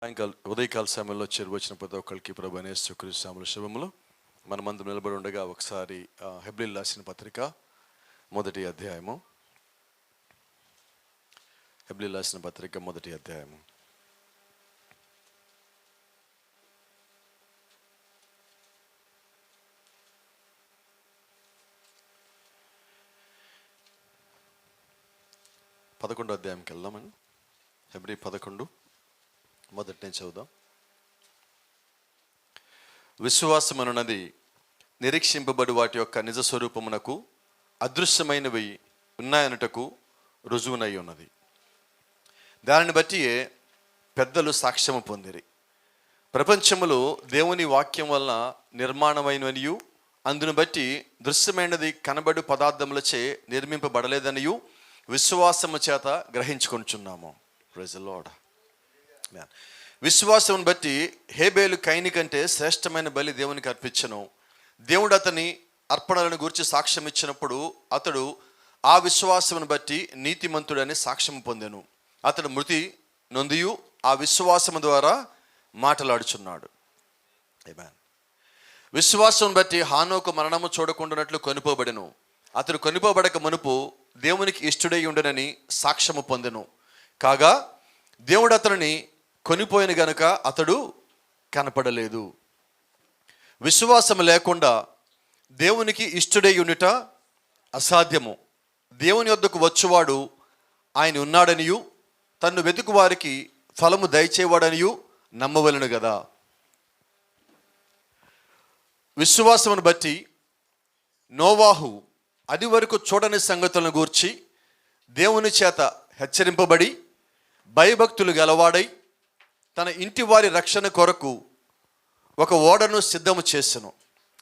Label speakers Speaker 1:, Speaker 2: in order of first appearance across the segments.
Speaker 1: ఉదయకాల సమయంలో వచ్చిన ప్రతి ఒక్కరికి ప్రభు అయిన యేసుక్రీస్తు నామములో శుభములు. మనమందరం నిలబడి ఉండగా ఒకసారి హెబ్రీయులకు రాసిన పత్రిక మొదటి అధ్యాయము. హెబ్రీయులకు రాసిన పత్రిక మొదటి అధ్యాయము. పదకొండో అధ్యాయంకి వెళ్దామని. హెబ్రీ 11 మొదటి నుంచి చదువుదాం. విశ్వాసం అనున్నది నిరీక్షింపబడి వాటి యొక్క నిజ స్వరూపమునకు అదృశ్యమైనవి ఉన్నాయనుటకు రుజువునై ఉన్నది. దానిని బట్టి పెద్దలు సాక్ష్యము పొందిరి. ప్రపంచములో దేవుని వాక్యం వలన నిర్మాణమైనవనియు అందును బట్టి దృశ్యమైనది కనబడు పదార్థములచే నిర్మింపబడలేదనియు విశ్వాసము చేత గ్రహించుకొనుచున్నాము. Praise the lord. విశ్వాసం బట్టి హేబేలు కయని కంటే శ్రేష్టమైన బలి దేవునికి అర్పించను. దేవుడు అతని అర్పణలను గురించి సాక్ష్యం ఇచ్చినప్పుడు అతడు ఆ విశ్వాసమును బట్టి నీతిమంతుడని సాక్ష్యం పొందెను. అతడు మృతి నొందియు ఆ విశ్వాసము ద్వారా మాటలాడుచున్నాడు. ఆమేన్. విశ్వాసం బట్టి హానోకు మరణము చూడకుండానట్లు కొనిపోబడెను. అతడు కొనిపోబడక మునుపు దేవునికి ఇష్టడై ఉండనని సాక్ష్యము పొందెను. కాగా దేవుడు అతనిని కొనిపోయిన గనుక అతడు కనపడలేదు. విశ్వాసం లేకుండా దేవునికి ఇష్టడై ఉండుట అసాధ్యము. దేవుని యొద్దకు వచ్చువాడు ఆయన ఉన్నాడనియు తన్ను వెతుకు వారికి ఫలము దయచేవాడనియు నమ్మవలెను గదా. విశ్వాసమును బట్టి నోవాహు అది వరకు చూడని సంగతులను గూర్చి దేవుని చేత హెచ్చరింపబడి భయభక్తులు గలవాడై తన ఇంటి వారి రక్షణ కొరకు ఒక ఓడను సిద్ధము చేసెను.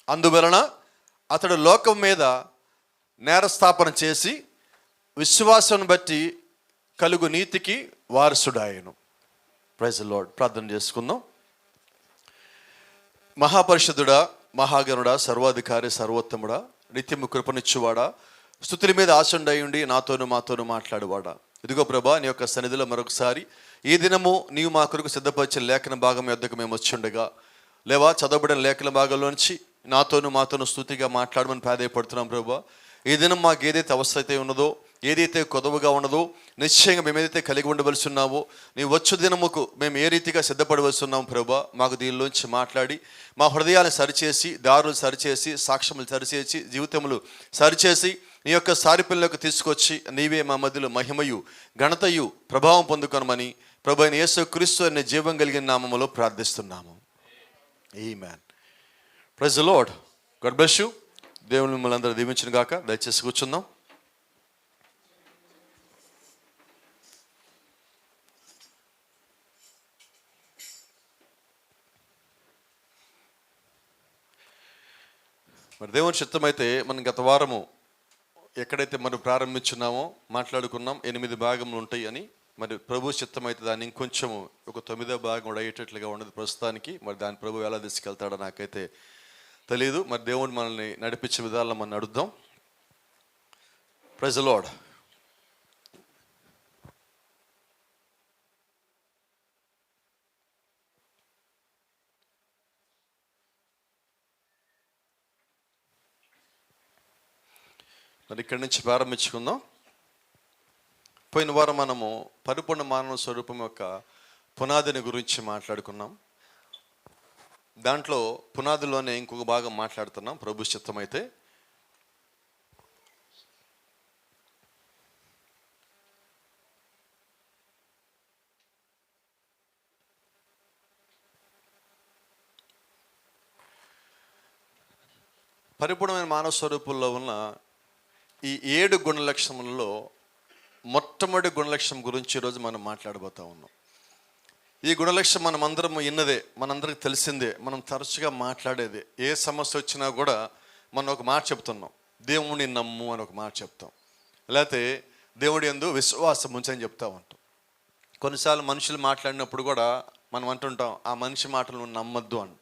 Speaker 1: అందువలన అతడు లోకం మీద నేరస్థాపన చేసి విశ్వాసం బట్టి కలుగు నీతికి వారసుడాయను. Praise the lord. ప్రార్థన చేసుకుందాం. మహాపరిషుద్ధుడా, మహాగణుడా, సర్వాధికారి, సర్వోత్తముడా, నిత్యము కృపనిచ్చువాడా, స్తుతుల మీద ఆశుండై ఉండి మాతోను మాట్లాడువాడా, ఇదిగో ప్రభా నీ యొక్క సన్నిధిలో మరొకసారి ఈ దినము నీవు మా కొరకు సిద్ధపరిచిన లేఖన భాగం యొద్దకు మేము వచ్చుండగా లేవా చదవబడిన లేఖన భాగంలోంచి మాతోను స్తుతిగా మాట్లాడమని ప్రాధేయపడుతున్నాం ప్రభా. ఈ దినం మాకు ఏదైతే అవస్థ అయితే ఉన్నదో, ఏదైతే కొదవగా ఉన్నదో, నిశ్చయంగా మేము ఏదైతే కలిగి ఉండవలసి ఉన్నావో నీ వచ్చు దినముకు మేము ఏ రీతిగా సిద్ధపడవలసి ఉన్నాం ప్రభా, మాకు దీనిలోంచి మాట్లాడి మా హృదయాలను సరిచేసి, దారులు సరిచేసి, సాక్ష్యములు సరిచేసి, జీవితములు సరిచేసి నీ యొక్క సారిపిల్లకు తీసుకొచ్చి నీవే మా మధ్యలో మహిమయు ఘనతయు ప్రభావం పొందుకొనమని ప్రభు అయిన యేసుక్రీస్తు అనే జీవం కలిగిన నామములో ప్రార్థిస్తున్నాము. Amen. Praise the lord. God bless you. దేవుని మిమ్మల్ని అందరూ దీవించును గాక. దయచేసి కూర్చుందాం. మరి దేవుని చిత్తమైతే మనం గత వారము ఎక్కడైతే మనం ప్రారంభించున్నామో మాట్లాడుకున్నాం 8 భాగములు ఉంటాయి అని. మరి ప్రభు చిత్తమైతే దాన్ని ఇంకొంచెము ఒక 9వ భాగం కూడా అయ్యేటట్లుగా ఉండదు ప్రస్తుతానికి. మరి దాని ప్రభు ఎలా తీసుకెళ్తాడో నాకైతే తెలియదు. మరి దేవుడు మనల్ని నడిపించే విధాల్లో మనం అడుగుదాం. Praise the Lord. మరి ఇక్కడి నుంచి ప్రారంభించుకుందాం. పోయిన వారం మనము పరిపూర్ణ మానవ స్వరూపం యొక్క పునాదిని గురించి మాట్లాడుకున్నాం. దాంట్లో పునాదిలోనే ఇంకొక భాగం మాట్లాడుతున్నాం ప్రభు చిత్తమైతే. పరిపూర్ణమైన మానవ స్వరూపంలో ఉన్న ఈ 7 గుణలక్షణములలో మొట్టమొదటి గుణలక్షణం గురించి ఈరోజు మనం మాట్లాడబోతా ఉన్నాం. ఈ గుణలక్షణం మనం అందరం ఇన్నదే, మనందరికి తెలిసిందే, మనం తరచుగా మాట్లాడేదే. ఏ సమస్య వచ్చినా కూడా మనం ఒక మాట చెప్తున్నాం, దేవుని నమ్ము అని ఒక మాట చెప్తాం, లేకపోతే దేవుడి యందు విశ్వాసం ఉంచని చెప్తా ఉంటాం. కొన్నిసార్లు మనుషులు మాట్లాడినప్పుడు కూడా మనం అంటుంటాం, ఆ మనిషి మాటలు నువ్వు నమ్మద్దు అని.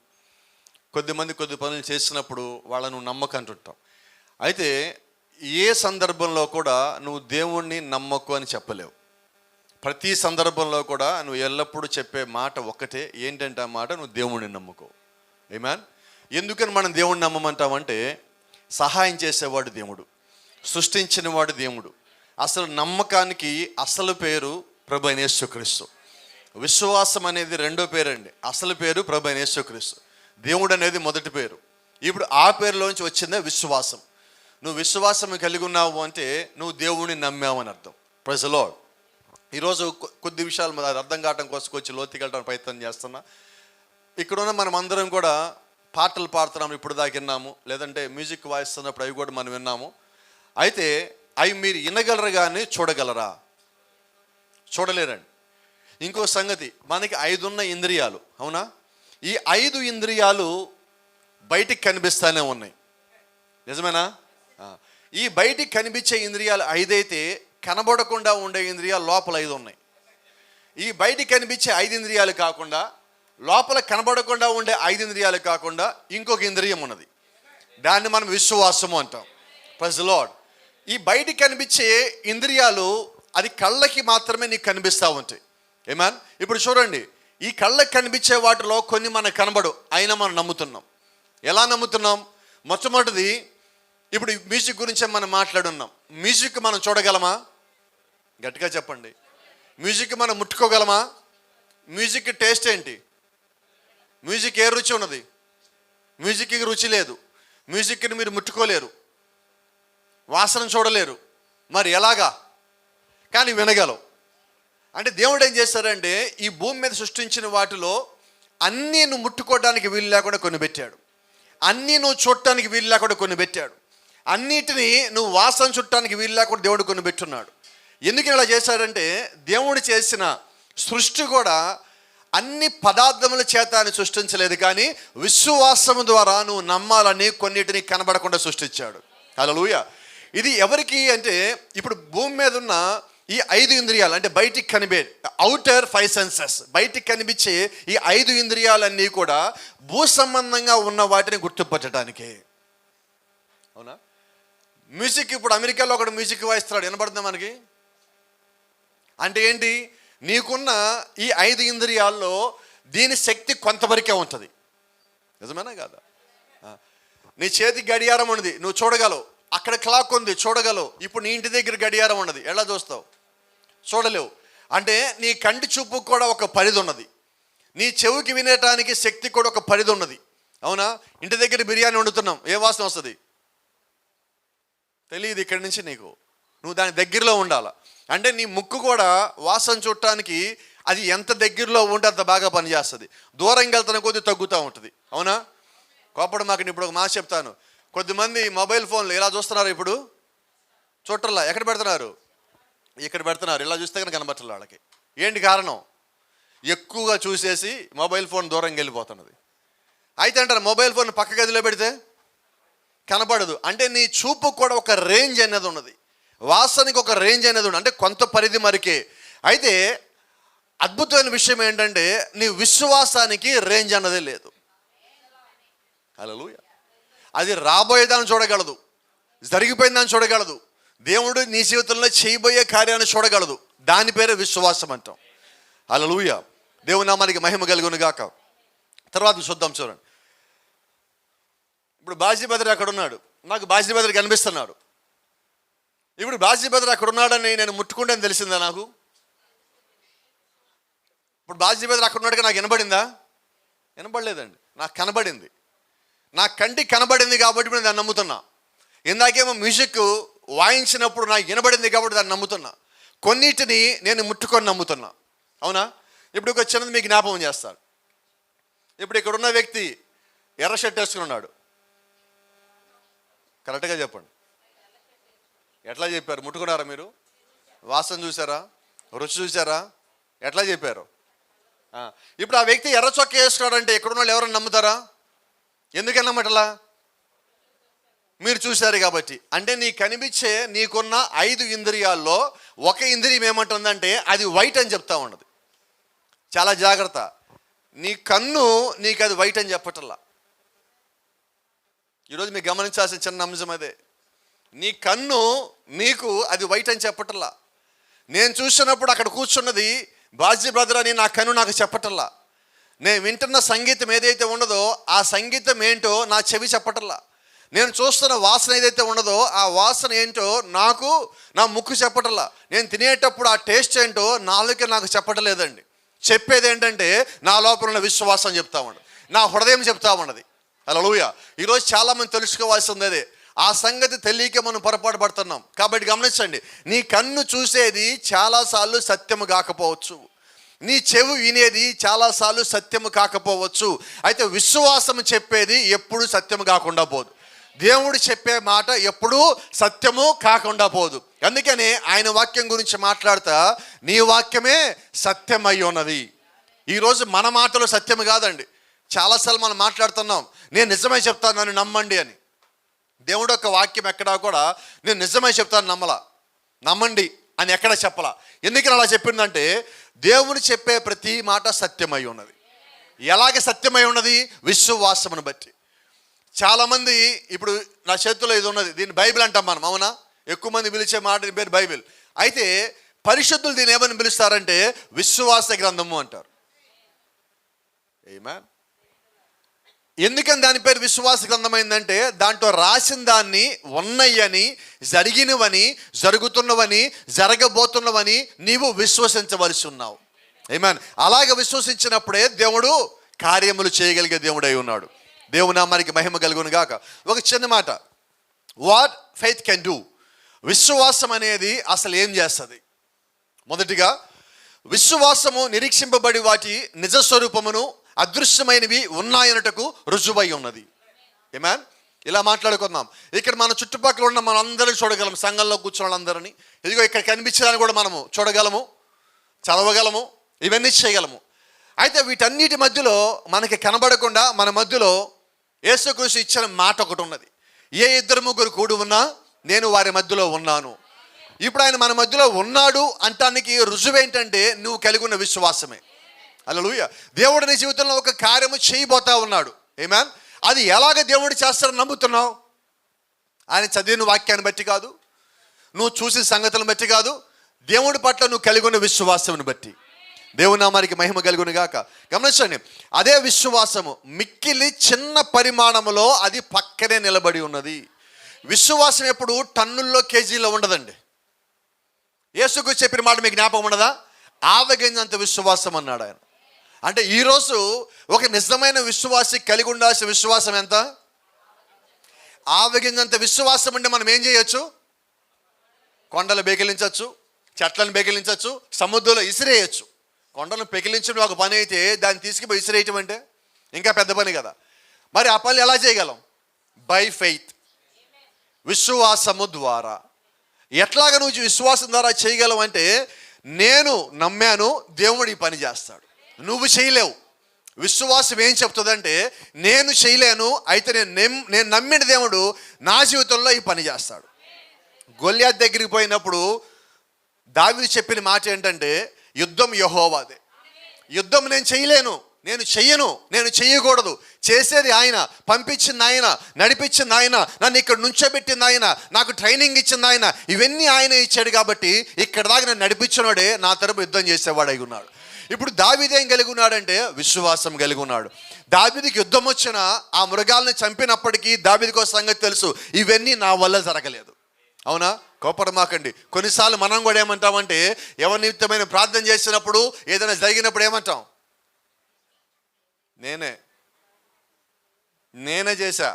Speaker 1: కొద్ది పనులు చేసినప్పుడు వాళ్ళను నమ్మకంటుంటాం. అయితే ఏ సందర్భంలో కూడా నువ్వు దేవుణ్ణి నమ్మకు అని చెప్పలేవు. ప్రతి సందర్భంలో కూడా నువ్వు ఎల్లప్పుడూ చెప్పే మాట ఒక్కటే, ఏంటంటే ఆ మాట, నువ్వు దేవుణ్ణి నమ్ముకో. ఆమేన్. ఎందుకని మనం దేవుణ్ణి నమ్మమంటామంటే, సహాయం చేసేవాడు దేవుడు, సృష్టించిన వాడు దేవుడు. అసలు నమ్మకానికి అసలు పేరు ప్రభు అయిన యేసుక్రీస్తు. విశ్వాసం అనేది రెండో పేరండి. అసలు పేరు ప్రభు అయిన యేసుక్రీస్తు. దేవుడు అనేది మొదటి పేరు. ఇప్పుడు ఆ పేరులోంచి వచ్చిందే విశ్వాసం. నువ్వు విశ్వాసం కలిగి ఉన్నావు అంటే నువ్వు దేవుడిని నమ్మావు అని అర్థం. Praise the Lord. ఈరోజు కొద్ది విషయాలు అది అర్థం కావడం కోసం వచ్చి లోతుకి వెళ్ళడానికి ప్రయత్నం చేస్తున్నా. ఇక్కడున్న మనం అందరం కూడా పాటలు పాడుతున్నాము, ఇప్పుడు దాకా విన్నాము, లేదంటే మ్యూజిక్ వాయిస్తున్నప్పుడు అవి కూడా మనం విన్నాము. అయితే అవి మీరు వినగలరు కానీ చూడగలరా? చూడలేరండి. ఇంకో సంగతి, మనకి 5 ఉన్న ఇంద్రియాలు, అవునా? ఈ 5 ఇంద్రియాలు బయటికి కనిపిస్తూనే ఉన్నాయి, నిజమేనా? ఈ బయటికి కనిపించే ఇంద్రియాలు 5 అయితే కనబడకుండా ఉండే ఇంద్రియాలు లోపల 5 ఉన్నాయి. ఈ బయటికి కనిపించే 5 ఇంద్రియాలు కాకుండా, లోపల కనబడకుండా ఉండే 5 ఇంద్రియాలు కాకుండా ఇంకొక ఇంద్రియం ఉన్నది. దాన్ని మనం విశ్వాసము అంటాం. Praise the Lord. ఈ బయటికి కనిపించే ఇంద్రియాలు అది కళ్ళకి మాత్రమే నీకు కనిపిస్తూ ఉంటాయి. ఆమేన్. ఇప్పుడు చూడండి, ఈ కళ్ళకి కనిపించే వాటిలో కొన్ని మనకు కనబడు, అయినా మనం నమ్ముతున్నాం. ఎలా నమ్ముతున్నాం? మొట్టమొదటిది, ఇప్పుడు మ్యూజిక్ గురించే మనం మాట్లాడున్నాం. మ్యూజిక్ మనం చూడగలమా? గట్టిగా చెప్పండి. మ్యూజిక్ మనం ముట్టుకోగలమా? మ్యూజిక్ టేస్ట్ ఏంటి? మ్యూజిక్ ఏ రుచి ఉన్నది? మ్యూజిక్కి రుచి లేదు. మ్యూజిక్ని మీరు ముట్టుకోలేరు, వాసన చూడలేరు. మరి ఎలాగా? కానీ వినగలవు. అంటే దేవుడు ఏం చేస్తారంటే, ఈ భూమి మీద సృష్టించిన వాటిలో అన్నీ నువ్వు ముట్టుకోవడానికి వీలు లేకుండా కొన్ని పెట్టాడు, అన్నీ నువ్వు చూడటానికి వీలు లేకుండా కొన్ని పెట్టాడు, అన్నిటినీ నువ్వు వాసన చుట్టానికి వీలు లేకుండా దేవుడు కొన్ని పెట్టున్నాడు. ఎందుకు ఇలా చేశాడంటే, దేవుడు చేసిన సృష్టి కూడా అన్ని పదార్థముల చేత అని సృష్టించలేదు, కానీ విశ్వాసము ద్వారా నువ్వు నమ్మాలని కొన్నిటిని కనబడకుండా సృష్టించాడు. హల్లెలూయా. ఇది ఎవరికి అంటే, ఇప్పుడు భూమి మీద ఉన్న ఈ 5 ఇంద్రియాలు, అంటే బయటికి అవుటర్ 5 సెన్సెస్, బయటికి కనిపించే ఈ 5 ఇంద్రియాలన్నీ కూడా భూ సంబంధంగా ఉన్న వాటిని గుర్తుపట్టడానికే. అవునా? మ్యూజిక్, ఇప్పుడు అమెరికాలో ఒకడు మ్యూజిక్ వాయిస్తున్నాడు, వినపడుతుంది మనకి. అంటే ఏంటి? నీకున్న ఈ 5 ఇంద్రియాల్లో దీని శక్తి కొంతవరకే ఉంటుంది. నిజమేనా కాదా? నీ చేతికి గడియారం ఉన్నది, నువ్వు చూడగలవు. అక్కడ క్లాక్ ఉంది, చూడగలవు. ఇప్పుడు నీ ఇంటి దగ్గర గడియారం ఉన్నది, ఎలా చూస్తావు? చూడలేవు. అంటే నీ కంటి చూపు కూడా ఒక పరిధి ఉన్నది, నీ చెవికి వినటానికి శక్తి కూడా ఒక పరిధి ఉన్నది. అవునా? ఇంటి దగ్గర బిర్యానీ వండుతున్నాం, ఏ వాసన వస్తుంది తెలియదు ఇక్కడి నుంచి నీకు, నువ్వు దాని దగ్గరలో ఉండాలి. అంటే నీ ముక్కు కూడా వాసన చూడటానికి అది ఎంత దగ్గరలో ఉంటే అంత బాగా పనిచేస్తుంది. దూరంగా వెళ్తున్న కొద్ది తగ్గుతూ ఉంటుంది. అవునా? కోపడం మాకు. ఇప్పుడు ఒక మాట చెప్తాను. కొద్దిమంది మొబైల్ ఫోన్లు ఎలా చూస్తున్నారు? ఇప్పుడు చూడటంలా. ఎక్కడ పెడుతున్నారు? ఇక్కడ పెడుతున్నారు. ఇలా చూస్తే కనుక కనబట్టలే వాళ్ళకి. ఏంటి కారణం? ఎక్కువగా చూసేసి మొబైల్ ఫోన్ దూరంగా వెళ్ళిపోతున్నది. అయితే అంటారు, మొబైల్ ఫోన్ పక్క గదిలో పెడితే కనపడదు. అంటే నీ చూపు కూడా ఒక రేంజ్ అనేది ఉన్నది, వాసనకి ఒక రేంజ్ అనేది ఉన్నది, అంటే కొంత పరిధి మరికే. అయితే అద్భుతమైన విషయం ఏంటంటే, నీ విశ్వాసానికి రేంజ్ అన్నదే లేదు. హల్లెలూయా. అది రాబోయేదాన్ని చూడగలదు, జరిగిపోయిందని చూడగలదు, దేవుడు నీ జీవితంలో చేయబోయే కార్యాన్ని చూడగలదు. దాని పేరే విశ్వాసం అంటాం. హల్లెలూయా. దేవుని నామానికి మహిమ కలుగును గాక. తర్వాత చూద్దాం. చూడండి, ఇప్పుడు బాజీ బెదర్ అక్కడ ఉన్నాడు, నాకు బాజీ బెదర్ కనిపిస్తున్నాడు. ఇప్పుడు బాజీ బెదర్ అక్కడ ఉన్నాడని నేను ముట్టుకుంటే తెలిసిందా నాకు? ఇప్పుడు బాజీ బెదర్ అక్కడ ఉన్నాడుగా నాకు వినబడిందా? వినబడలేదండి, నాకు కనబడింది. నా కంటికి కనబడింది కాబట్టి నేను దాన్ని నమ్ముతున్నా. ఇందాకేమో మ్యూజిక్ వాయించినప్పుడు నాకు వినబడింది కాబట్టి దాన్ని నమ్ముతున్నా. కొన్నిటిని నేను ముట్టుకొని నమ్ముతున్నా. అవునా? ఇప్పుడు ఒక చిన్నది మీకు జ్ఞాపకం చేస్తాను. ఇప్పుడు ఇక్కడ ఉన్న వ్యక్తి ఎర్ర షర్ట్ వేసుకుని ఉన్నాడు. కరెక్ట్గా చెప్పండి. ఎట్లా చెప్పారు? ముట్టుకున్నారా మీరు? వాసన చూసారా? రుచి చూసారా? ఎట్లా చెప్పారు? ఇప్పుడు ఆ వ్యక్తి ఎర్ర చొక్క వేసుకున్నాడంటే ఇక్కడున్న వాళ్ళు ఎవరైనా నమ్ముతారా? ఎందుకన్నమాటలా? మీరు చూశారు కాబట్టి. అంటే నీ కనిపించే నీకున్న 5 ఇంద్రియాల్లో ఒక ఇంద్రియం ఏమంటుందంటే అది వైట్ అని చెప్తా ఉన్నది. చాలా జాగ్రత్త. నీ కన్ను నీకు అది వైట్ అని చెప్పటల్లా. ఈరోజు మీరు గమనించాల్సిన చిన్న అంశం అదే. నీ కన్ను నీకు అది వైట్ అని చెప్పటల్లా. నేను చూసినప్పుడు అక్కడ కూర్చున్నది బాజీ బ్రదర్ అని నా కన్ను నాకు చెప్పటల్లా. నేను వింటున్న సంగీతం ఏదైతే ఉన్నదో ఆ సంగీతం ఏంటో నా చెవి చెప్పటల్లా. నేను చూస్తున్న వాసన ఏదైతే ఉన్నదో ఆ వాసన ఏంటో నాకు నా ముక్కు చెప్పటల్లా. నేను తినేటప్పుడు ఆ టేస్ట్ ఏంటో నాలుక నాకు చెప్పటలేదండి. చెప్పేది ఏంటంటే నా లోపల ఉన్న విశ్వాసం చెప్తా ఉన్నది, నా హృదయం చెప్తా ఉన్నది. హల్లెలూయా. ఈరోజు చాలామంది తెలుసుకోవాల్సింది అదే. ఆ సంగతి తెలియక మనం పొరపాటు పడుతున్నాం. కాబట్టి గమనించండి, నీ కన్ను చూసేది చాలాసార్లు సత్యము కాకపోవచ్చు, నీ చెవి వినేది చాలాసార్లు సత్యము కాకపోవచ్చు. అయితే విశ్వాసం చెప్పేది ఎప్పుడు సత్యము కాకుండా పోదు. దేవుడు చెప్పే మాట ఎప్పుడూ సత్యము కాకుండా పోదు. అందుకని ఆయన వాక్యం గురించి మాట్లాడతా, నీ వాక్యమే సత్యమై ఉన్నది. ఈరోజు మన మాటలు సత్యము కాదండి. చాలాసార్లు మనం మాట్లాడుతున్నాం, నేను నిజమై చెప్తాను నన్ను నమ్మండి అని. దేవుడు యొక్క వాక్యం ఎక్కడా కూడా నేను నిజమై చెప్తాను నమ్మండి అని ఎక్కడ చెప్పలా. ఎందుకని అలా చెప్పిందంటే దేవుని చెప్పే ప్రతి మాట సత్యమై ఉన్నది. ఎలాగ సత్యమై ఉన్నది? విశ్వాసమును బట్టి. చాలామంది ఇప్పుడు నా చేతిలో ఇది ఉన్నది, దీన్ని బైబిల్ అంటాం మనం, అవునా? ఎక్కువ మంది పిలిచే మాట పేరు బైబిల్. అయితే పరిశుద్ధులు దీన్ని ఏమని పిలుస్తారంటే విశ్వాస గ్రంథము అంటారు. ఆమేన్. ఎందుకని దాని పేరు విశ్వాస గ్రంథమైందంటే దాంట్లో రాసిన దాన్ని ఉన్నయ్యని, జరిగినవని, జరుగుతున్నవని, జరగబోతున్నవని నీవు విశ్వసించవలసి ఉన్నావు. ఆమేన్. అలాగ విశ్వసించినప్పుడే దేవుడు కార్యములు చేయగలిగే దేవుడై ఉన్నాడు. దేవుని నామానికి మహిమ కలుగును గాక. ఒక చిన్న మాట, వాట్ ఫెయిత్ కెన్ డూ. విశ్వాసం అనేది అసలు ఏం చేస్తుంది? మొదటిగా విశ్వాసము నిరీక్షింపబడి వాటి నిజ స్వరూపమును అదృశ్యమైనవి ఉన్నాయనటకు రుజువై ఉన్నది. ఆమేన్. ఇలా మాట్లాడుకుందాం. ఇక్కడ మన చుట్టుపక్కల ఉన్న మన అందరినీ చూడగలము, సంఘంలో కూర్చున్న వాళ్ళందరినీ. ఇదిగో ఇక్కడ కనిపించడానికి కూడా మనము చూడగలము, చదవగలము, ఇవన్నీ చేయగలము. అయితే వీటన్నిటి మధ్యలో మనకి కనబడకుండా మన మధ్యలో యేసుక్రీస్తు ఇచ్చిన మాట ఒకటి ఉన్నది, ఏ ఇద్దరు ముగ్గురు కూడి ఉన్నా నేను వారి మధ్యలో ఉన్నాను. ఇప్పుడు ఆయన మన మధ్యలో ఉన్నాడు అంటానికి రుజువు ఏంటంటే నువ్వు కలిగి ఉన్న విశ్వాసమే. హల్లెలూయా. దేవుడు నీ జీవితంలో ఒక కార్యము చేయబోతా ఉన్నాడు. ఆమేన్. అది ఎలాగ దేవుడు చేస్తాడని నమ్ముతున్నావు? ఆయన చదివిన వాక్యాన్ని బట్టి కాదు, నువ్వు చూసిన సంగతులను బట్టి కాదు, దేవుడి పట్ల నువ్వు కలిగి ఉన్న విశ్వాసమును బట్టి. దేవుని నామానికి మహిమ కలుగును గాక. గమనించండి, అదే విశ్వాసము మిక్కిలి చిన్న పరిమాణములో అది పక్కనే నిలబడి ఉన్నది. విశ్వాసం ఎప్పుడు టన్నుల్లో కేజీలో ఉండదండి. యేసుకు చెప్పిన మాట మీకు జ్ఞాపకం ఉండదా? ఆవగింజంత విశ్వాసం అన్నాడు ఆయన. అంటే ఈరోజు ఒక నిజమైన విశ్వాసి కలిగి ఉండాల్సిన విశ్వాసం ఎంత? ఆవగింజంత విశ్వాసం ఉంటే మనం ఏం చేయొచ్చు? కొండలు బెగిలించవచ్చు, చెట్లను బెగిలించవచ్చు, సముద్రంలో ఇసిరేయచ్చు. కొండలను పెకిలించడం ఒక పని అయితే దాన్ని తీసుకుపోయి ఇసిరేయటం అంటే ఇంకా పెద్ద పని కదా. మరి ఆ పని ఎలా చేయగలం? బై ఫెయిత్, విశ్వాసము ద్వారా. ఎట్లాగ నువ్వు విశ్వాసం ద్వారా చేయగలవు అంటే, నేను నమ్మాను, దేవుడు ఈ పని చేస్తాడు, నువ్వు చేయలేవు. విశ్వాసం ఏం చెప్తుందంటే నేను చేయలేను, అయితే నేను నమ్మిన దేవుడు నా జీవితంలో ఈ పని చేస్తాడు. గొల్యాత్ దగ్గరికి పోయినప్పుడు దావీదు చెప్పిన మాట ఏంటంటే యుద్ధం యెహోవాదే. యుద్ధం నేను చేయలేను, నేను చెయ్యను, నేను చెయ్యకూడదు. చేసేది ఆయన, పంపించింది ఆయన, నడిపించింది ఆయన, నన్ను ఇక్కడ నుంచోబెట్టింది ఆయన, నాకు ట్రైనింగ్ ఇచ్చింది ఆయన, ఇవన్నీ ఆయన ఇచ్చాడు. కాబట్టి ఇక్కడ దాకా నన్ను నడిపించినోడే నా తరపు యుద్ధం చేసేవాడు అయి ఉన్నాడు. ఇప్పుడు దావీదు ఏం కలిగి ఉన్నాడంటే విశ్వాసం కలిగి ఉన్నాడు. దావీదుకి యుద్ధం వచ్చిన ఆ మృగాల్ని చంపినప్పటికీ దావీదుకు ఒక సంగతి తెలుసు, ఇవన్నీ నా వల్ల జరగలేదు. అవునా? కోపడమాకండి. కొన్నిసార్లు మనం కూడా ఏమంటామంటే ఎవరి నిమిత్తమైన ప్రార్థన చేసినప్పుడు, ఏదైనా జరిగినప్పుడు ఏమంటాం? నేనే చేశా,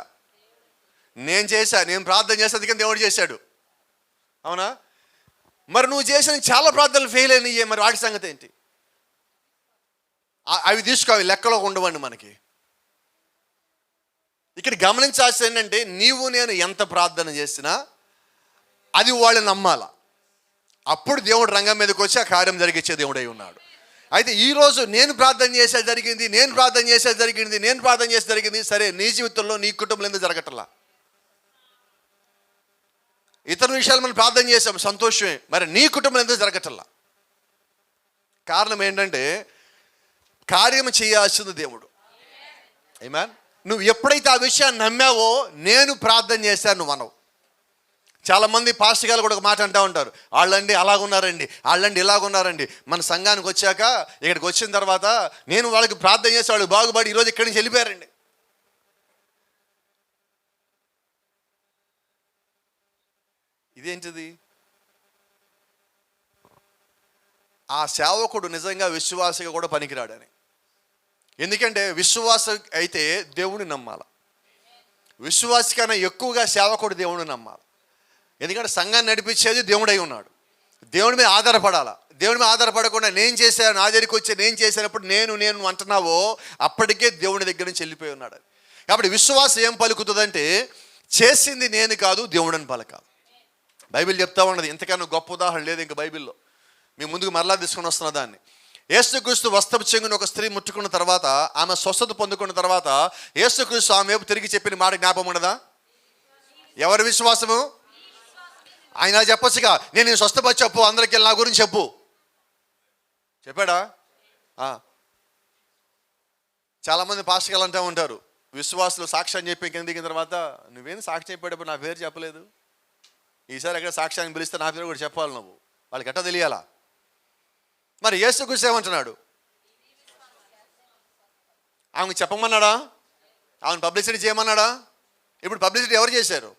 Speaker 1: నేను ప్రార్థన చేస్తే అందుకని దేవుడు చేశాడు. అవునా? మరి నువ్వు చేసిన చాలా ప్రార్థనలు ఫెయిల్ అయినాయి, మరి వాటి సంగతి ఏంటి? అవి తీసుకోవాలి, లెక్కలో ఉండవండి మనకి. ఇక్కడ గమనించాల్సింది ఏంటంటే నీవు నేను ఎంత ప్రార్థన చేసినా అది వాళ్ళు నమ్మాల. అప్పుడు దేవుడు రంగం మీదకి వచ్చి ఆ కార్యం జరిగించే దేవుడై ఉన్నాడు. అయితే ఈరోజు నేను ప్రార్థన చేసేది జరిగింది, నేను ప్రార్థన చేసేది జరిగింది. సరే, నీ జీవితంలో నీ కుటుంబంలో ఎందుకు జరగటల్లా? ఇతర విషయాలు మనం ప్రార్థన చేసాం, సంతోషమే, మరి నీ కుటుంబంలో ఎందుకు జరగటల్లా? కారణం ఏంటంటే కార్యం చేయాల్సింది దేవుడు. ఆమేన్. నువ్వు ఎప్పుడైతే ఆ విషయాన్ని నమ్మావో, నేను ప్రార్థన చేశాను నువ్వు అనవు. చాలామంది పాస్టర్ గారు కూడా ఒక మాట అంటూ ఉంటారు, వాళ్ళండి అలాగున్నారండి, వాళ్ళండి ఇలాగున్నారండి. మన సంఘానికి వచ్చాక ఇక్కడికి వచ్చిన తర్వాత నేను వాళ్ళకి ప్రార్థన చేసి వాళ్ళు బాగుపడి ఈరోజు ఇక్కడి నుంచి వెళ్ళిపోయారండి. ఇదేంటిది? ఆ సేవకుడు నిజంగా విశ్వాసగా కూడా పనికిరాడని. ఎందుకంటే విశ్వాసం అయితే దేవుడిని నమ్మాలి, విశ్వాసి కన్నా ఎక్కువగా సేవకుడు దేవుడిని నమ్మాలి. ఎందుకంటే సంఘాన్ని నడిపించేది దేవుడై ఉన్నాడు, దేవుడి మీద ఆధారపడాలా. దేవుడి మీద ఆధారపడకుండా నేను చేశాను, నా దగ్గరికి వచ్చి నేను చేసినప్పుడు నేను అంటున్నావో అప్పటికే దేవుని దగ్గర నుంచి వెళ్ళిపోయి ఉన్నాడు. కాబట్టి విశ్వాసం ఏం పలుకుతుందంటే చేసింది నేను కాదు దేవుడని పలకాలి. బైబిల్ చెప్తా ఉన్నది, ఇంతకన్నా గొప్ప ఉదాహరణ లేదు ఇంకా బైబిల్లో. మీ ముందుకు మరలా తీసుకొని వస్తున్న దాన్ని, యేసుక్రీస్తు వస్త్రపు చెంగుని ఒక స్త్రీ ముట్టుకున్న తర్వాత, ఆమె స్వస్థత పొందుకున్న తర్వాత యేసుక్రీస్తు ఆమె వైపు తిరిగి చెప్పిన మాట జ్ఞాపకం ఉండదా? ఎవరి విశ్వాసము? ఆయన చెప్పచ్చుగా, నేను స్వస్థపరిచి చెప్పు, అందరికీ నా గురించి చెప్పు, చెప్పాడా? చాలామంది పాస్టర్లు అంటూ ఉంటారు, విశ్వాసులు సాక్ష్యం చెప్పి కింద దిగిన తర్వాత, నువ్వేం సాక్ష్యం చెప్పేటప్పుడు నా పేరు చెప్పలేదు, ఈసారి ఎక్కడ సాక్ష్యాన్ని పిలిస్తే నా పేరు కూడా చెప్పాలి నువ్వు, వాళ్ళకి ఎట్టా తెలియాలా? మరి యేసుక్రీస్తు ఏమంటున్నాడు? ఆమెకు చెప్పమన్నాడా? ఆమెను పబ్లిసిటీ చేయమన్నాడా? ఇప్పుడు పబ్లిసిటీ ఎవరు చేశారు?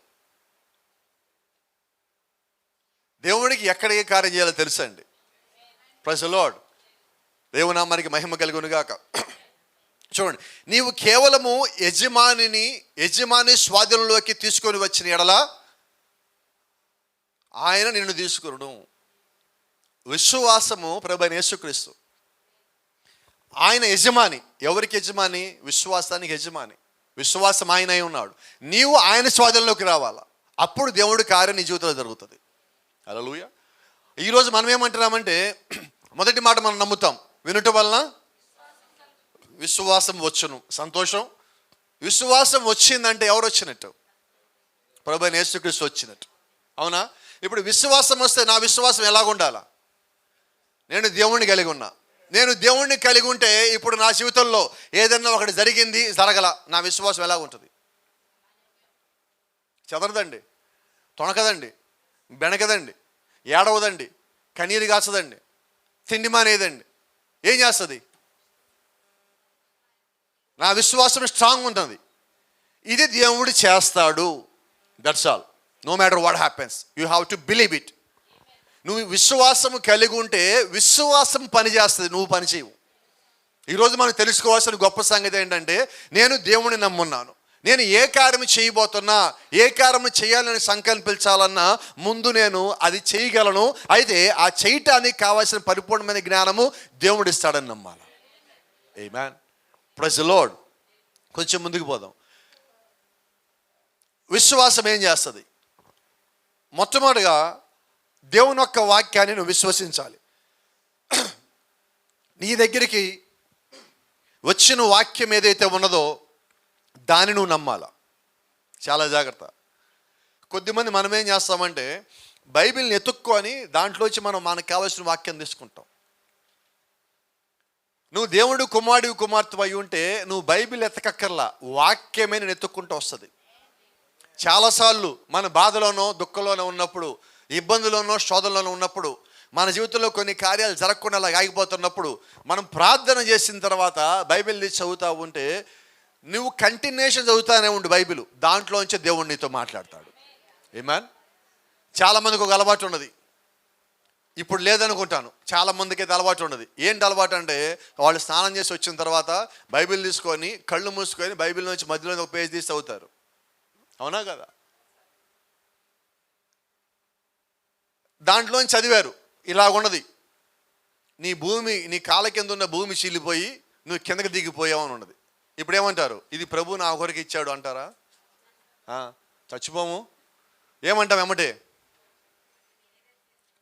Speaker 1: దేవుడికి ఎక్కడ ఏ కార్యం చేయాలో తెలుసండి. Praise the Lord. దేవుని నామానికి మహిమ కలుగునుగాక. చూడండి, నీవు కేవలము యజమాని స్వాధీనంలోకి తీసుకొని వచ్చిన ఎడల ఆయన నిన్ను తీసుకును. విశ్వాసము ప్రభువైన యేసుక్రీస్తు, ఆయన యజమాని. ఎవరికి యజమాని? విశ్వాసానికి యజమాని. విశ్వాసం ఆయన అయి ఉన్నాడు, నీవు ఆయన స్వాధీనంలోకి రావాలా, అప్పుడు దేవుడి కార్యం నీ జీవితంలో జరుగుతుంది. హల్లెలూయా. ఈరోజు మనం ఏమంటున్నామంటే, మొదటి మాట మనం నమ్ముతాం, వినుట వలన విశ్వాసం వచ్చును. సంతోషం. విశ్వాసం వచ్చిందంటే ఎవరు వచ్చినట్టు? ప్రభువైన యేసుక్రీస్తు వచ్చినట్టు. అవునా? ఇప్పుడు విశ్వాసం వస్తే నా విశ్వాసం ఎలాగుండాలా? నేను దేవుణ్ణి కలిగి ఉన్నా, నేను దేవుణ్ణి కలిగి ఉంటే ఇప్పుడు నా జీవితంలో ఏదన్నా ఒకటి జరిగింది, జరగల, నా విశ్వాసం ఎలా ఉంటుంది? చెదరదండి, తొణకదండి, బెనకదండి, ఏడవదండి, కన్నీరు కాచదండి, తిండి మానేదండి. ఏం చేస్తుంది? నా విశ్వాసం స్ట్రాంగ్ ఉంటుంది. ఇది దేవుడు చేస్తాడు. That's all. No matter what happens, you have to believe it. నువ్వు విశ్వాసం కలిగి ఉంటే విశ్వాసం పనిచేస్తుంది, నువ్వు పని చేయవు. ఈరోజు మనం తెలుసుకోవాల్సిన గొప్ప సంగతి ఏంటంటే, నేను దేవుని నమ్మున్నాను, నేను ఏ కార్యం చేయబోతున్నా, ఏ కార్యం చేయాలని సంకల్పించాలన్నా ముందు నేను అది చేయగలను. అయితే ఆ చేయటానికి కావాల్సిన పరిపూర్ణమైన జ్ఞానము దేవుడు ఇస్తాడని నమ్మాలి. ఆమేన్. Praise the lord. కొంచెం ముందుకు పోదాం. విశ్వాసం ఏం చేస్తుంది? మొట్టమొదటిగా దేవుని యొక్క వాక్యాన్ని నువ్వు విశ్వసించాలి. నీ దగ్గరికి వచ్చిన వాక్యం ఏదైతే ఉన్నదో దాన్ని నువ్వు నమ్మాలా. చాలా జాగ్రత్త. కొద్దిమంది మనం ఏం చేస్తామంటే, బైబిల్ని ఎత్తుక్కొని దాంట్లోంచి మనకు కావాల్సిన వాక్యం తీసుకుంటాం. నువ్వు దేవుడు కుమారుడు కుమార్తె అయి ఉంటే నువ్వు బైబిల్ ఎత్తకక్కర్లా, వాక్యమే నేను ఎత్తుక్కుంటూ వస్తుంది. చాలాసార్లు మన బాధలోనో దుఃఖంలోనో ఉన్నప్పుడు, ఇబ్బందుల్లోనో శోధనలోనో ఉన్నప్పుడు, మన జీవితంలో కొన్ని కార్యాలు జరగకుండా అలా ఆగిపోతున్నప్పుడు మనం ప్రార్థన చేసిన తర్వాత బైబిల్ చదువుతూ ఉంటే నువ్వు కంటిన్యూషన్ చదువుతానే ఉండు బైబిల్, దాంట్లోంచి దేవుడు నీతో మాట్లాడతాడు. ఆమేన్. చాలామందికి ఒక అలవాటు ఉన్నది, ఇప్పుడు లేదనుకుంటాను, చాలామందికి అయితే అలవాటు ఉన్నది. ఏంటి అలవాటు అంటే, వాళ్ళు స్నానం చేసి వచ్చిన తర్వాత బైబిల్ తీసుకొని కళ్ళు మూసుకొని బైబిల్ నుంచి మధ్యలో ఒక పేజ్ తీసి చదువుతారు. అవునా కదా? దాంట్లోంచి చదివారు, ఇలాగున్నది, నీ కాళ్ళ కింద ఉన్న భూమి చీలిపోయి నువ్వు కిందకి దిగిపోయావు అని ఉన్నది. ఇప్పుడు ఏమంటారు? ఇది ప్రభు నా కొరకు ఇచ్చాడు అంటారా? చచ్చిపోము. ఏమంటాం? ఎమ్మటే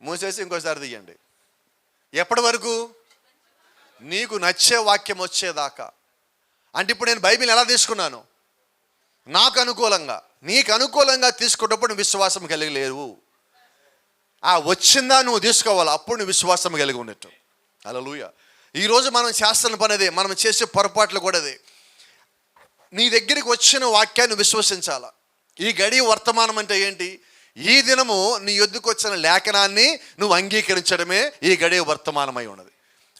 Speaker 1: మూసేసి ఇంకోసారి తీయండి. ఎప్పటి వరకు? నీకు నచ్చే వాక్యం వచ్చేదాకా. అంటే ఇప్పుడు నేను బైబిల్ ఎలా తీసుకున్నాను? నాకు అనుకూలంగా. నీకు అనుకూలంగా తీసుకున్నప్పుడు నువ్వు విశ్వాసం కలిగి లేవు. వచ్చిందా నువ్వు తీసుకోవాలి, అప్పుడు నువ్వు విశ్వాసం కలిగి ఉన్నట్టు. హల్లెలూయా. ఈరోజు మనం చేస్తున్న పని అదే, మనం చేసే పొరపాట్లు కూడా అదే. నీ దగ్గరికి వచ్చిన వాక్యాన్ని విశ్వసించాలా. ఈ గడి వర్తమానం అంటే ఏంటి? ఈ దినము నీ యొద్దకు వచ్చిన లేఖనాన్ని నువ్వు అంగీకరించడమే ఈ గడియ వర్తమానమై ఉన్నది.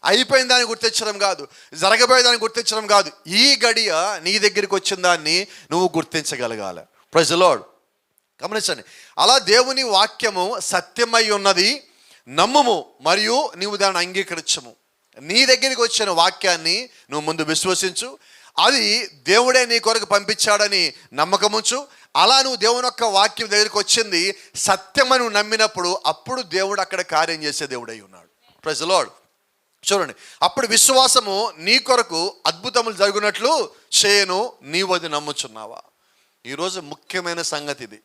Speaker 1: అయిపోయిన దాన్ని గుర్తించడం కాదు, జరగబోయే దాన్ని గుర్తించడం కాదు. ఈ గడియ నీ దగ్గరికి వచ్చిన దాన్ని నువ్వు గుర్తించగలగాలి. Praise the lord. గమనించండి, అలా దేవుని వాక్యము సత్యమై ఉన్నది, నమ్ముము మరియు నీవు దాన్ని అంగీకరించము. నీ దగ్గరికి వచ్చిన వాక్యాన్ని నువ్వు ముందు విశ్వసించు, అది దేవుడే నీ కొరకు పంపించాడని నమ్మకముంచు. అలా నువ్వు దేవుని యొక్క వాక్యం దగ్గరికి వచ్చింది సత్యమని నువ్వు నమ్మినప్పుడు అప్పుడు దేవుడు అక్కడ కార్యం చేసే దేవుడై ఉన్నాడు. Praise the Lord. చూడండి, అప్పుడు విశ్వాసము నీ కొరకు అద్భుతములు జరుగునట్లు చేయను, నీవు అది నమ్ముచున్నావా? ఈరోజు ముఖ్యమైన సంగతి ఇది.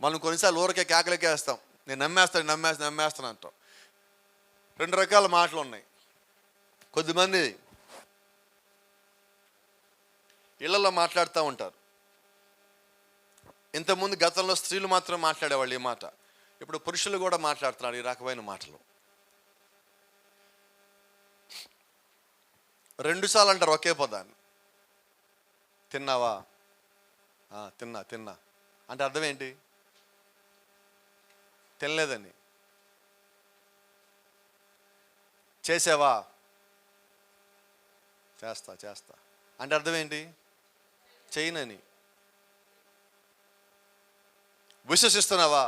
Speaker 1: మనం కొన్నిసార్లు ఊరికే కేకలేకేస్తాం, నేను నమ్మేస్తాను అంటాం. రెండు రకాల మాటలు ఉన్నాయి. కొద్దిమంది ఇళ్లలో మాట్లాడుతూ ఉంటారు. ఇంతకుముందు గతంలో స్త్రీలు మాత్రం మాట్లాడేవాళ్ళు ఈ మాట, ఇప్పుడు పురుషులు కూడా మాట్లాడుతున్నారు ఈ రకమైన మాటలు. 2 సార్లు అంటారు ఒకే పదాన్ని. తిన్నావా? తిన్నా అంటే అర్థం ఏంటి? తినలేదని. చేసావా? చేస్తా అంటే అర్థం ఏంటి? చేయనని. విశ్వసిస్తున్నావా?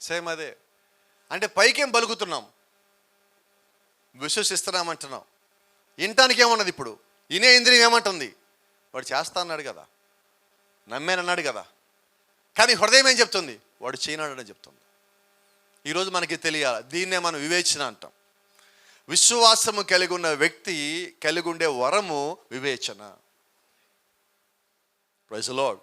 Speaker 1: సేమ్ అదే. అంటే పైకేం పలుకుతున్నాం, విశ్వసిస్తున్నామంటున్నాం. వినటానికి ఏమన్నది? ఇప్పుడు వినే ఇంద్రియం ఏమంటుంది? వాడు చేస్తా అన్నాడు కదా, నమ్మేనన్నాడు కదా. కానీ హృదయం ఏం చెప్తుంది? వాడు చేయనాడని చెప్తుంది. ఈరోజు మనకి తెలియాలి, దీన్నే మనం వివేచన అంటాం. విశ్వాసము కలిగి ఉన్న వ్యక్తి కలిగి ఉండే వరము వివేచన. Praise the Lord.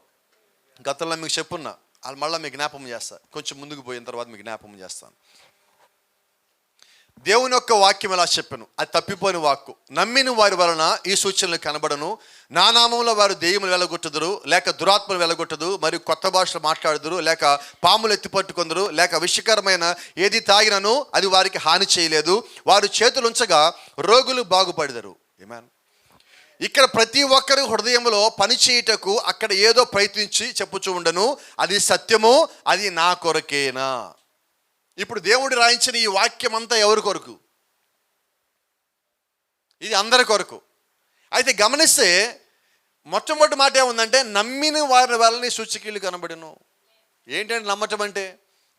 Speaker 1: గతంలో మీకు చెప్పున్నా, అది మళ్ళీ మీకు జ్ఞాపకం చేస్తాను. కొంచెం ముందుకు పోయిన తర్వాత మీకు జ్ఞాపకం చేస్తాను. దేవుని యొక్క వాక్యం ఎలా చెప్పాను, అది తప్పిపోయిన వాక్కు. నమ్మిన వారి వలన ఈ సూచనలు కనబడను. నా నామంలో వారు దెయ్యములు వెళ్ళగొట్టుదురు, లేక దురాత్మలు వెళ్ళగొట్టుదు, మరియు కొత్త భాషలు మాట్లాడుదురు, లేక పాములు ఎత్తిపట్టుకుందరు, లేక విషకరమైన ఏది తాగినను అది వారికి హాని చేయలేదు. వారు చేతులు ఉంచగా రోగులు బాగుపడదరు. ఆమేన్. ఇక్కడ ప్రతి ఒక్కరు హృదయంలో పని చేయుటకు అక్కడ ఏదో ప్రయత్నించి చెప్పుచూ ఉండను, అది సత్యము, అది నా కొరకేనా. ఇప్పుడు దేవుడు రాయించిన ఈ వాక్యం అంతా ఎవరి కొరకు? ఇది అందరి కొరకు. అయితే గమనిస్తే మొట్టమొదటి మాట ఏముందంటే, నమ్మిన వారి వలన సూచక్రియలు కనబడును. ఏంటంటే నమ్మటం అంటే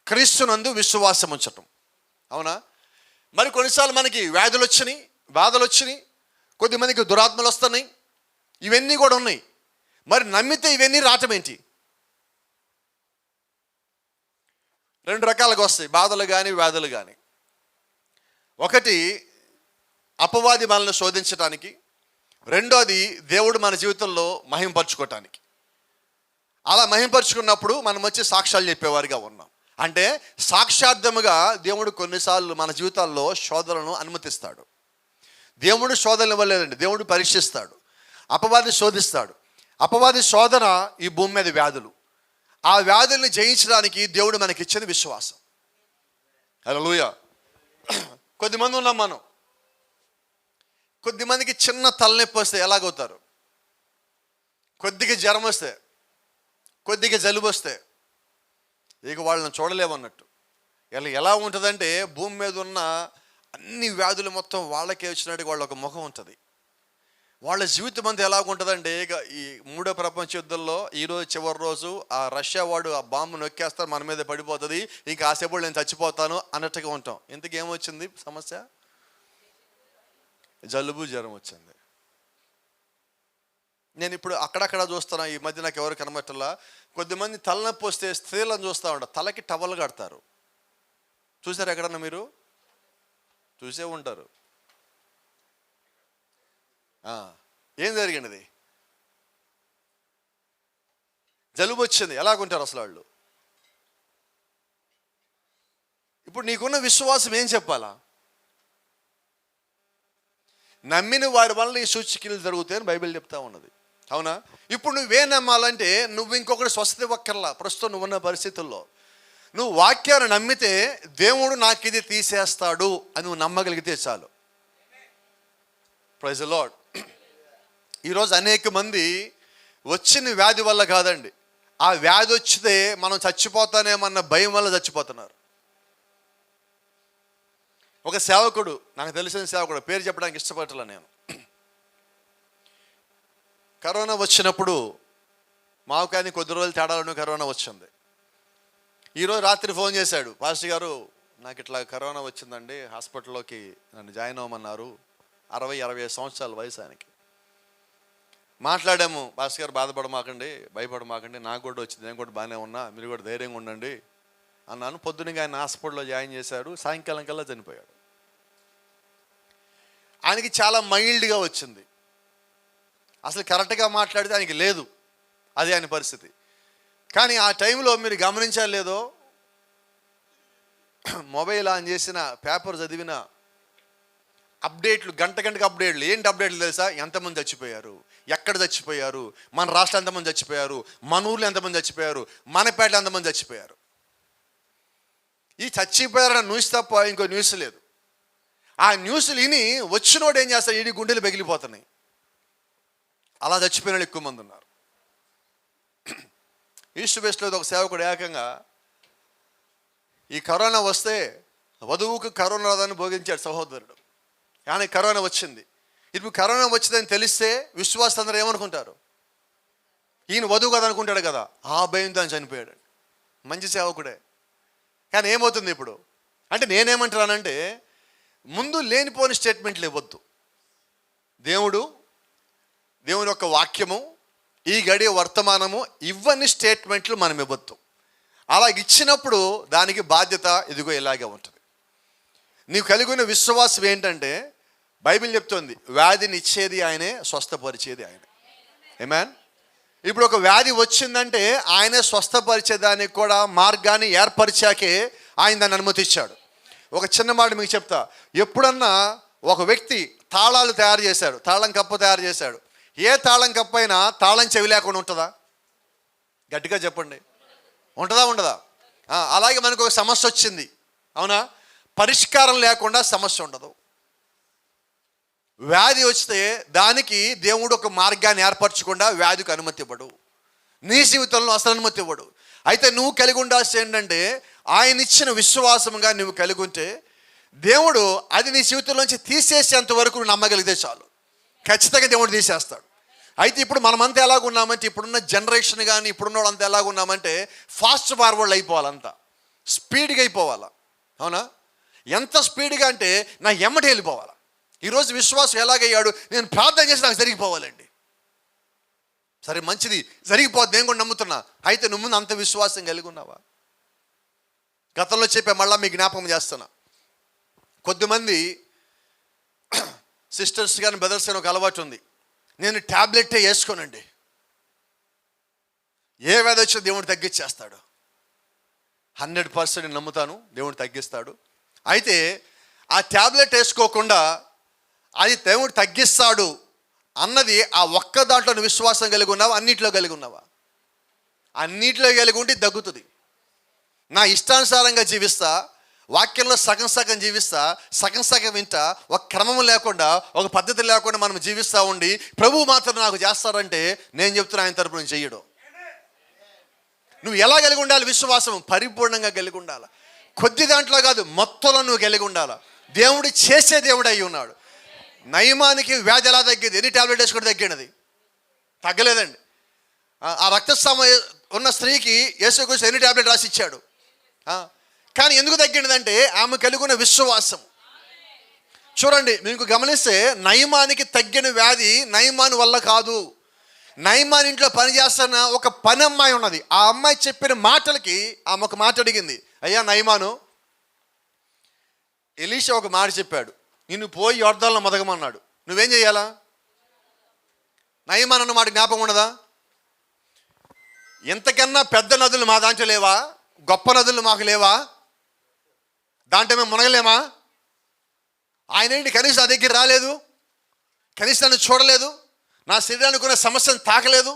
Speaker 1: క్రీస్తునందు విశ్వాసం ఉంచటం. అవునా? మరి కొన్నిసార్లు మనకి వ్యాధులు వచ్చినాయి, బాధలు వచ్చినాయి, కొద్దిమందికి దురాత్మలు వస్తున్నాయి, ఇవన్నీ కూడా ఉన్నాయి. మరి నమ్మితే ఇవన్నీ రావటం ఏంటి? 2 రకాలుగా వస్తాయి, బాధలు కానీ వ్యాధులు కానీ. ఒకటి అపవాది మనల్ని శోధించడానికి, రెండోది దేవుడు మన జీవితంలో మహింపరచుకోవటానికి. అలా మహింపరచుకున్నప్పుడు మనం వచ్చి సాక్ష్యాలు చెప్పేవారిగా ఉన్నాం. అంటే సాక్షార్థముగా దేవుడు కొన్నిసార్లు మన జీవితాల్లో శోధనలను అనుమతిస్తాడు. దేవుడు శోధనలు ఇవ్వలేదండి, దేవుడు పరీక్షిస్తాడు. అపవాది శోధిస్తాడు. అపవాది శోధన ఈ భూమి మీద వ్యాధులు. ఆ వ్యాధుల్ని జయించడానికి దేవుడు మనకి ఇచ్చిన విశ్వాసం. హల్లెలూయా. కొద్దిమంది ఉన్నాం మనం, కొద్దిమందికి చిన్న తలనొప్పి వస్తే ఎలాగవుతారు, కొద్దిగా జ్వరం వస్తే, కొద్దిగా జలుబు వస్తే ఇక వాళ్ళని చూడలేమన్నట్టు. ఇలా ఎలా ఉంటుందంటే భూమి మీద ఉన్న అన్ని వ్యాధులు మొత్తం వాళ్ళకే వచ్చినట్టు వాళ్ళ ఒక ముఖం ఉంటుంది. వాళ్ళ జీవితం అంతా ఎలాగుంటుందంటే, ఇక ఈ 3వ ప్రపంచ యుద్ధంలో ఈరోజు చివరి రోజు ఆ రష్యా వాడు ఆ బాంబు నొక్కేస్తారు, మన మీద పడిపోతుంది, ఇంకా ఆసేపు నేను చచ్చిపోతాను అన్నట్టుగా ఉంటాం. ఇంతకేమొచ్చింది సమస్య? జలుబు జ్వరం వచ్చింది. నేను ఇప్పుడు అక్కడక్కడ చూస్తున్నా, ఈ మధ్య నాకు ఎవరు కనబట్టలా, కొద్దిమంది తలనొప్పి వస్తే స్త్రీలను చూస్తూ ఉంటారు, తలకి టవల్ కడతారు. చూసారు ఎక్కడన్నా? మీరు చూసే ఉంటారు. ఏం జరిగినది? జలుబు వచ్చింది. ఎలాగుంటారు అసలు వాళ్ళు? ఇప్పుడు నీకున్న విశ్వాసం ఏం చెప్పాలా? నమ్మిన వారి వల్ల ఈ సూచక్రియలు జరుగుతాయని బైబిల్ చెప్తా ఉన్నది. అవునా? ఇప్పుడు నువ్వేం నమ్మాలంటే, నువ్వు ఇంకొకటి స్వస్థత ఇవ్వక్కర్లా. ప్రస్తుతం నువ్వున్న పరిస్థితుల్లో నువ్వు వాక్యాన్ని నమ్మితే దేవుడు నాకు ఇది తీసేస్తాడు అని నువ్వు నమ్మగలిగితే చాలు. Praise the Lord. ఈరోజు అనేక మంది వచ్చిన వ్యాధి వల్ల కాదండి, ఆ వ్యాధి వచ్చితే మనం చచ్చిపోతానేమన్న భయం వల్ల చచ్చిపోతున్నారు. ఒక సేవకుడు, నాకు తెలిసిన సేవకుడు, పేరు చెప్పడానికి ఇష్టపడలే నేను, కరోనా వచ్చినప్పుడు మాకు కానీ కొద్ది రోజులు తేడాలను కరోనా వచ్చింది. ఈరోజు రాత్రి ఫోన్ చేశాడు, పాస్టర్ గారు నాకు ఇట్లా కరోనా వచ్చిందండి, హాస్పిటల్లోకి నన్ను జాయిన్ అవ్వమన్నారు. 60-65 సంవత్సరాల వయసు ఆయనకి. మాట్లాడాము, పాస్టర్ గారు బాధపడమాకండి, భయపడమాకండి, నాకు కూడా వచ్చింది, నేను కూడా బాగానే ఉన్నా, మీరు కూడా ధైర్యంగా ఉండండి అన్నాను. పొద్దునగా ఆయన హాస్పిటల్లో జాయిన్ చేశాడు, సాయంకాలం కల్లా చనిపోయాడు. ఆయనకి చాలా మైల్డ్గా వచ్చింది, అసలు కరెక్ట్గా మాట్లాడితే ఆయనకి లేదు, అది ఆయన పరిస్థితి. కానీ ఆ టైంలో మీరు గమనించాలి లేదో, మొబైల్ ఆన్ చేసిన, పేపర్ చదివిన అప్డేట్లు, గంటకి అప్డేట్లు. ఏంటి అప్డేట్లు తెలుసా? ఎంతమంది చచ్చిపోయారు, ఎక్కడ చచ్చిపోయారు, మన రాష్ట్రం ఎంతమంది చచ్చిపోయారు, మన ఊర్లో ఎంతమంది చచ్చిపోయారు, మన పేటలో ఎంతమంది చచ్చిపోయారు. ఈ చచ్చిపోయారన్న న్యూస్ తప్ప ఇంకో న్యూస్ లేదు. ఆ న్యూస్లు విని వచ్చినోడు ఏం చేస్తాడు, ఈడి గుండెలు పగిలిపోతున్నాయి. అలా చచ్చిపోయిన వాళ్ళు ఎక్కువ మంది ఉన్నారు. ఈస్ట్ వెస్ట్లో ఒక సేవకుడు ఏకంగా ఈ కరోనా వస్తే వధువుకు కరోనా రాదని భోగించాడు సహోదరుడు. కానీ కరోనా వచ్చింది. ఇప్పుడు కరోనా వచ్చిందని తెలిస్తే విశ్వాసం అందరూ ఏమనుకుంటారు, ఈయన వధువు కదా అనుకుంటాడు కదా, ఆ భయంతో ఆయన చనిపోయాడు. మంచి సేవకుడే. కానీ ఏమవుతుంది ఇప్పుడు అంటే, నేనేమంటున్నానంటే, ముందు లేనిపోని స్టేట్మెంట్లు ఇవ్వద్దు. దేవుని యొక్క వాక్యము, ఈ గడియ వర్తమానము, ఇవన్నీ స్టేట్మెంట్లు మనం ఇవ్వద్దు. అలా ఇచ్చినప్పుడు దానికి బాధ్యత ఇదిగో ఇలాగే ఉంటుంది. నీవు కలిగి ఉన్న విశ్వాసం ఏంటంటే, బైబిల్ చెప్తోంది, వ్యాధిని ఇచ్చేది ఆయనే, స్వస్థపరిచేది ఆయనే. ఆమేన్. ఇప్పుడు ఒక వ్యాధి వచ్చిందంటే ఆయనే స్వస్థపరిచేదానికి కూడా మార్గాన్ని ఏర్పరిచాకే ఆయన దాన్ని అనుమతిచ్చాడు. ఒక చిన్న మాట మీకు చెప్తా. ఎప్పుడన్నా ఒక వ్యక్తి తాళాలు తయారు చేశాడు, తాళం కప్పు తయారు చేశాడు. ఏ తాళం కప్పు అయినా తాళం చెవి లేకుండా ఉంటుందా? గట్టిగా చెప్పండి, ఉంటుందా ఉండదా? అలాగే మనకు ఒక సమస్య వచ్చింది, అవునా? పరిష్కారం లేకుండా సమస్య ఉండదు. వ్యాధి వస్తే దానికి దేవుడు ఒక మార్గాన్ని ఏర్పరచకుండా వ్యాధికి అనుమతి ఇవ్వడు. నీ జీవితంలో అసలు అనుమతి ఇవ్వడు. అయితే నువ్వు కలిగి ఉండాల్సి ఏంటంటే, ఆయన ఇచ్చిన విశ్వాసంగా నువ్వు కలిగి ఉంటే దేవుడు అది నీ జీవితంలోంచి తీసేసేంత వరకు నువ్వు నమ్మగలిగితే చాలు, ఖచ్చితంగా దేవుడు తీసేస్తాడు. అయితే ఇప్పుడు మనమంతా ఎలాగున్నామంటే, ఇప్పుడున్న జనరేషన్ కానీ ఇప్పుడున్న వాళ్ళంతా ఎలాగున్నామంటే, ఫాస్ట్ ఫార్వర్డ్ అయిపోవాలంతా, స్పీడ్గా అయిపోవాలా, అవునా? ఎంత స్పీడ్గా అంటే నా ఎమ్మటి వెళ్ళిపోవాలా. ఈరోజు విశ్వాసం ఎలాగయ్యాడు, నేను ప్రార్థన చేసి నాకు జరిగిపోవాలండి. సరే మంచిది, జరిగిపోద్ది, నేను కూడా నమ్ముతున్నా. అయితే నువ్వు ముందు అంత విశ్వాసం కలిగి ఉన్నావా? గతంలో చెప్పే మళ్ళీ మీకు జ్ఞాపకం చేస్తున్నా. కొద్దిమంది సిస్టర్స్ కానీ బ్రదర్స్ కానీ ఒక అలవాటు ఉంది, నేను ట్యాబ్లెట్టే వేసుకోనండి, ఏ వ్యాధి వచ్చినా దేవుడు తగ్గించేస్తాడు. 100% నమ్ముతాను, దేవుడు తగ్గిస్తాడు. అయితే ఆ ట్యాబ్లెట్ వేసుకోకుండా అది దేవుడు తగ్గిస్తాడు అన్నది ఆ ఒక్క దాంట్లో విశ్వాసం కలిగి ఉన్నావా? అన్నిట్లో కలిగి ఉన్నావా? అన్నిట్లో కలిగి ఉంటే తగ్గుతుంది. నా ఇష్టానుసారంగా జీవిస్తా, వాక్యంలో సగం సగం జీవిస్తా, సగం సగం వింటా, ఒక క్రమం లేకుండా, ఒక పద్ధతి లేకుండా మనం జీవిస్తూ ఉండి ప్రభువు మాత్రం నాకు చేస్తారంటే నేను చెప్తున్నా, ఆయన తరపున నుంచి చెయ్యడు. నువ్వు ఎలా కలిగి ఉండాలి? విశ్వాసం పరిపూర్ణంగా కలిగి ఉండాలి. కొద్ది దాంట్లో కాదు, మొత్తంలో నువ్వు కలిగి ఉండాలి. దేవుడు చేసే దేవుడు అయి ఉన్నాడు. నయమానికి వ్యాధి ఎలా తగ్గింది? ఎన్ని టాబ్లెట్ వేసుకుంటే తగ్గినది? తగ్గలేదండి. ఆ రక్తస్రావం ఉన్న స్త్రీకి యేసుక్రీస్తు ఎన్ని టాబ్లెట్ రాసి ఇచ్చాడు? కానీ ఎందుకు తగ్గినదంటే ఆమె కలిగి ఉన్న విశ్వాసం. చూడండి, మీకు గమనిస్తే నయమానికి తగ్గిన వ్యాధి నయమాన్ వల్ల కాదు. నయమాన్ ఇంట్లో పనిచేస్తున్న ఒక పని అమ్మాయి ఉన్నది. ఆ అమ్మాయి చెప్పిన మాటలకి ఆమె ఒక మాట అడిగింది, అయ్యా నయమాను, ఎలీషా ఒక మాట చెప్పాడు, నిన్ను పోయి యోర్దానులో మొదగమన్నాడు, నువ్వేం చేయాలా? నయమాన్ అన్న మాట జ్ఞాపకం ఉండదా? ఎంతకన్నా పెద్ద నదులు మా దాంట్లో లేవా? గొప్ప నదులు మాకు లేవా? దాంట్లో మేము మునగలేమా? ఆయన ఏంటి కనీసం నా దగ్గర రాలేదు, కనీసం నన్ను చూడలేదు, నా శరీరానికి ఉన్న సమస్యను తాకలేదు,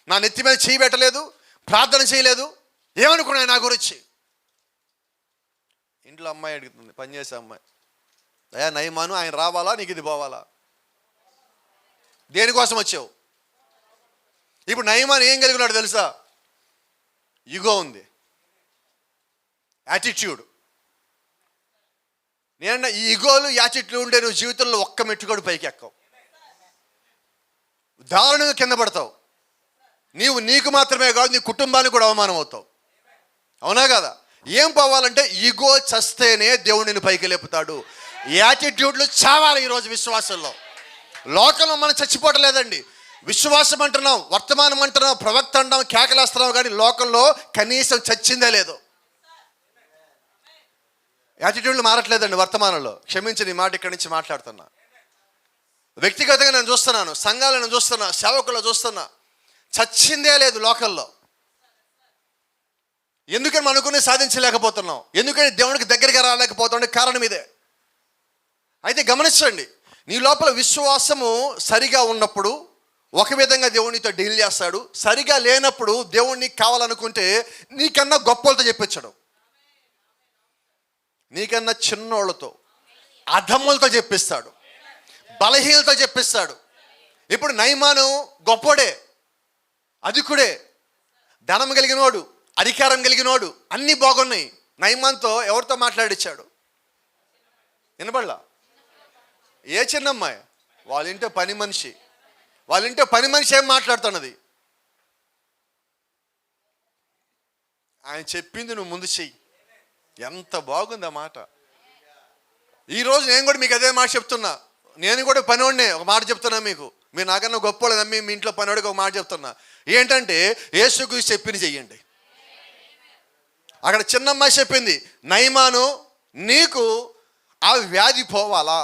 Speaker 1: నా నెత్తి మీద చేయి పెట్టలేదు, ప్రార్థన చేయలేదు, ఏమనుకున్నాయి నా గురించి? ఇంట్లో అమ్మాయి అడుగుతుంది, పనిచేసే అమ్మాయి, అయ్యా నయమాను, ఆయన రావాలా, నీకు ఇది పోవాలా? దేనికోసం వచ్చావు? ఇప్పుడు నయమాను ఏం కలిగి ఉన్నాడు తెలుసా? ఈగో ఉంది, యాటిట్యూడ్. నేను ఈ ఈగోలు యాటిట్యూడ్ ఉండే నువ్వు జీవితంలో ఒక్క మెట్టు కూడా పైకి ఎక్కవు, దారుణంగా కింద పడతావు. నీకు మాత్రమే కాదు, నీ కుటుంబానికి కూడా అవమానం అవుతావు. అవునా కదా? ఏం పోవాలంటే ఈగో చస్తేనే దేవుడిని పైకి లేపుతాడు. యాటిట్యూడ్లు చావాలి ఈరోజు విశ్వాసంలో. లోకంలో మనం చచ్చిపోవట్లేదండి. విశ్వాసం అంటున్నాం, వర్తమానం అంటున్నాం, ప్రవక్త అంటాం, కేకలేస్తున్నాం, కానీ లోకంలో కనీసం చచ్చిందే లేదు. యాటిట్యూడ్లు మారట్లేదండి వర్తమానంలో. క్షమించని మాట ఇక్కడి నుంచి మాట్లాడుతున్నా. వ్యక్తిగతంగా నేను చూస్తున్నాను, సంఘాలను చూస్తున్నా, సేవకులు చూస్తున్నా, చచ్చిందే లేదు లోకల్లో. ఎందుకని మనం అనుకుని సాధించలేకపోతున్నాం? ఎందుకని దేవునికి దగ్గరగా రాలేకపోతున్నాం? కారణం ఇదే. అయితే గమనించండి, నీ లోపల విశ్వాసము సరిగా ఉన్నప్పుడు ఒక విధంగా దేవునితో డీల్ చేస్తాడు. సరిగా లేనప్పుడు దేవుణ్ణి కావాలనుకుంటే నీకన్నా గొప్పలతో చెప్పించడు, నీకన్నా చిన్నోళ్ళతో, అధమ్ములతో చెప్పిస్తాడు, బలహీనతో చెప్పిస్తాడు. ఇప్పుడు నయమాను గొప్పోడే, అధికుడే, ధనం కలిగినోడు, అధికారం కలిగినోడు, అన్నీ బాగున్నాయి. నయమాన్తో ఎవరితో మాట్లాడిచ్చాడు? వినబడలా? ఏ చిన్నమ్మాయి? వాళ్ళింటే పని మనిషి. వాళ్ళింటే పని మనిషి ఏం మాట్లాడుతున్నది? ఆయన చెప్పింది నువ్వు ముందు చెయ్యి. ఎంత బాగుంది ఆ మాట. ఈరోజు నేను కూడా మీకు అదే మాట చెప్తున్నా. నేను కూడా పనివాడినే. ఒక మాట చెప్తున్నా మీకు, మీరు నాకన్నా గొప్పవాళ్ళు నమ్మి మీ ఇంట్లో పనివాడికి ఒక మాట చెప్తున్నా. ఏంటంటే యేసుకు చెప్పింది చెయ్యండి. అక్కడ చిన్నమ్మాయి చెప్పింది, నయమాను నీకు ఆ వ్యాధి పోవాలా?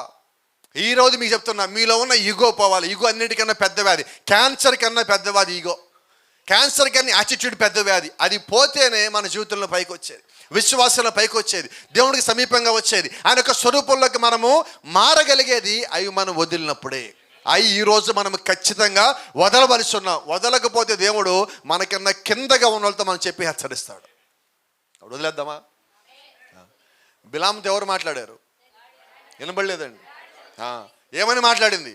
Speaker 1: ఈరోజు మీకు చెప్తున్నా, మీలో ఉన్న ఈగో పోవాలి. ఈగో అన్నిటికన్నా పెద్ద వ్యాధి. క్యాన్సర్ కన్నా పెద్ద వ్యాధి ఈగో. క్యాన్సర్ కన్నా యాటిట్యూడ్ పెద్ద వ్యాధి. అది పోతేనే మన జీవితంలో పైకి వచ్చేది, విశ్వాసంలో పైకి వచ్చేది, దేవుడికి సమీపంగా వచ్చేది, ఆయన యొక్క స్వరూపంలోకి మనము మారగలిగేది. అవి మనం వదిలినప్పుడే. అవి ఈరోజు మనం ఖచ్చితంగా వదలవలసి ఉన్నాం. వదలకపోతే దేవుడు మనకన్నా కిందగా ఉన్న వాళ్ళతో మనం చెప్పి హెచ్చరిస్తాడు. వదిలేద్దామా? బిలాముతో ఎవరు మాట్లాడారు? వినబడలేదండి. ఏమని మాట్లాడింది?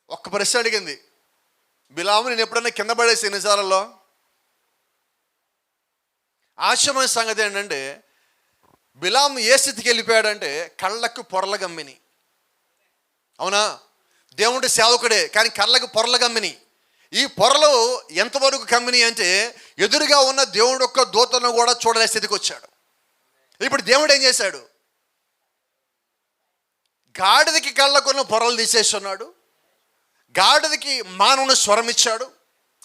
Speaker 1: ఒక్క ప్రశ్న అడిగింది. బిలాము నేను ఎప్పుడన్నా కింద పడేసి ఎన్నిసార్లలో? ఆశ్చర్యమైన సంగతి ఏంటంటే, బిలాము ఏ స్థితికి వెళ్ళిపోయాడంటే కళ్ళకు పొరల గమ్మిని. అవునా? దేవుడి సేవకుడే, కానీ కళ్ళకు పొరల గమ్మిని. ఈ పొరలు ఎంతవరకు కమ్మిని అంటే ఎదురుగా ఉన్న దేవుడు యొక్క దూతను కూడా చూడలే స్థితికి వచ్చాడు. ఇప్పుడు దేవుడు ఏం చేశాడు? గాడిదకి కళ్ళకున్న పొరలు తీసేస్తున్నాడు. గాడిదకి మానవుని స్వరం ఇచ్చాడు.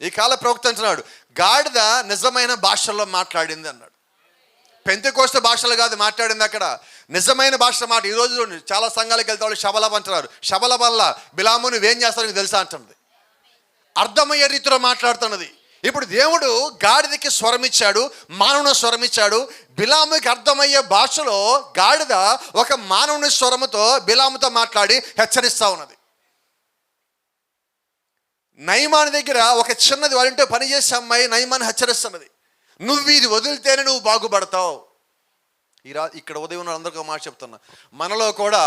Speaker 1: ఈ కాల ప్రవక్త అంటున్నాడు, గాడిద నిజమైన భాషల్లో మాట్లాడింది అన్నాడు. పెంతెకోస్తు భాషలు కాదు మాట్లాడింది, అక్కడ నిజమైన భాష మాట. ఈరోజు చాలా సంఘాలకు వెళ్తే వాళ్ళు శబలబ అంటున్నారు. శబలబ వల్ల బిలాము నువ్వేం చేస్తావు నీకు తెలుసా అంటున్నది. అర్థమయ్యే రీతిలో మాట్లాడుతున్నది. ఇప్పుడు దేవుడు గాడిదకి స్వరం ఇచ్చాడు, మానవుని స్వరం ఇచ్చాడు. బిలాముకి అర్థమయ్యే భాషలో గాడిద ఒక మానవుని స్వరముతో బిలాముతో మాట్లాడి హెచ్చరిస్తూ ఉన్నది. నయమాను దగ్గర ఒక చిన్నది వాళ్ళంటే పనిచేసే అమ్మాయి నయమాను హెచ్చరిస్తున్నది, నువ్వు ఇది వదిలితేనే నువ్వు బాగుపడతావు. ఇక్కడ ఉదయం అందరికీ మాట చెప్తున్నా, మనలో కూడా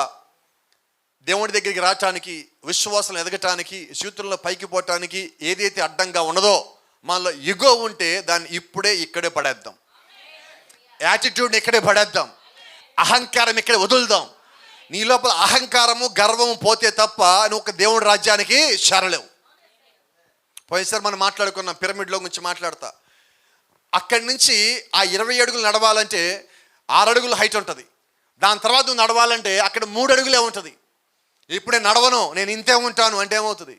Speaker 1: దేవుడి దగ్గరికి రావటానికి, విశ్వాసం ఎదగటానికి, జీవితంలో పైకి పోవటానికి ఏదైతే అడ్డంగా ఉన్నదో, మనలో ఈగో ఉంటే దాన్ని ఇక్కడే పడేద్దాం. యాటిట్యూడ్ని ఇక్కడే పడేద్దాం. అహంకారం ఇక్కడే వదులుదాం. నీ లోపల అహంకారము, గర్వము పోతే తప్ప నువ్వు ఒక దేవుడి రాజ్యానికి చేరలేవు. పోయినసారి మనం మాట్లాడుకున్నాం, పిరమిడ్లో గురించి మాట్లాడతా. అక్కడి నుంచి ఆ 20 అడుగులు నడవాలంటే 6 అడుగులు హైట్ ఉంటుంది. దాని తర్వాత నువ్వు నడవాలంటే అక్కడ 3 అడుగులే ఉంటుంది. ఇప్పుడే నడవను, నేను ఇంతే ఉంటాను అంటే ఏమవుతుంది?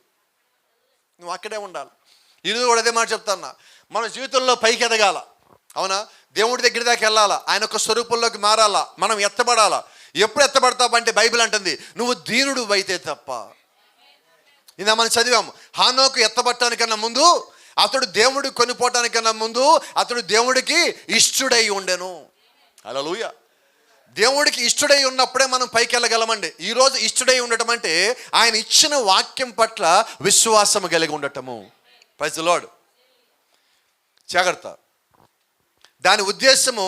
Speaker 1: నువ్వు అక్కడే ఉండాలి. ఈరోజు కూడా అదే మాట చెప్తాన్నా, మన జీవితంలో పైకి ఎదగాల. అవునా? దేవుడి దగ్గర దాకా వెళ్ళాలా, ఆయన యొక్క స్వరూపంలోకి మారాలా, మనం ఎత్తబడాలా. ఎప్పుడు ఎత్తబడతావు అంటే బైబిల్ అంటుంది, నువ్వు దీనుడు అయితే తప్ప. ఇందా మనం చదివాము, హానోకు ఎత్తబడటానికన్నా ముందు, అతడు దేవుడు కొనిపోవటానికన్నా ముందు అతడు దేవుడికి ఇష్టుడై ఉండెను. హల్లెలూయా. దేవుడికి ఇష్టడై ఉన్నప్పుడే మనం పైకి వెళ్ళగలమండి. ఈరోజు ఇష్టడై ఉండటం అంటే ఆయన ఇచ్చిన వాక్యం పట్ల విశ్వాసం కలిగి ఉండటము. Praise the Lord. జాగ్రత్త. దాని ఉద్దేశము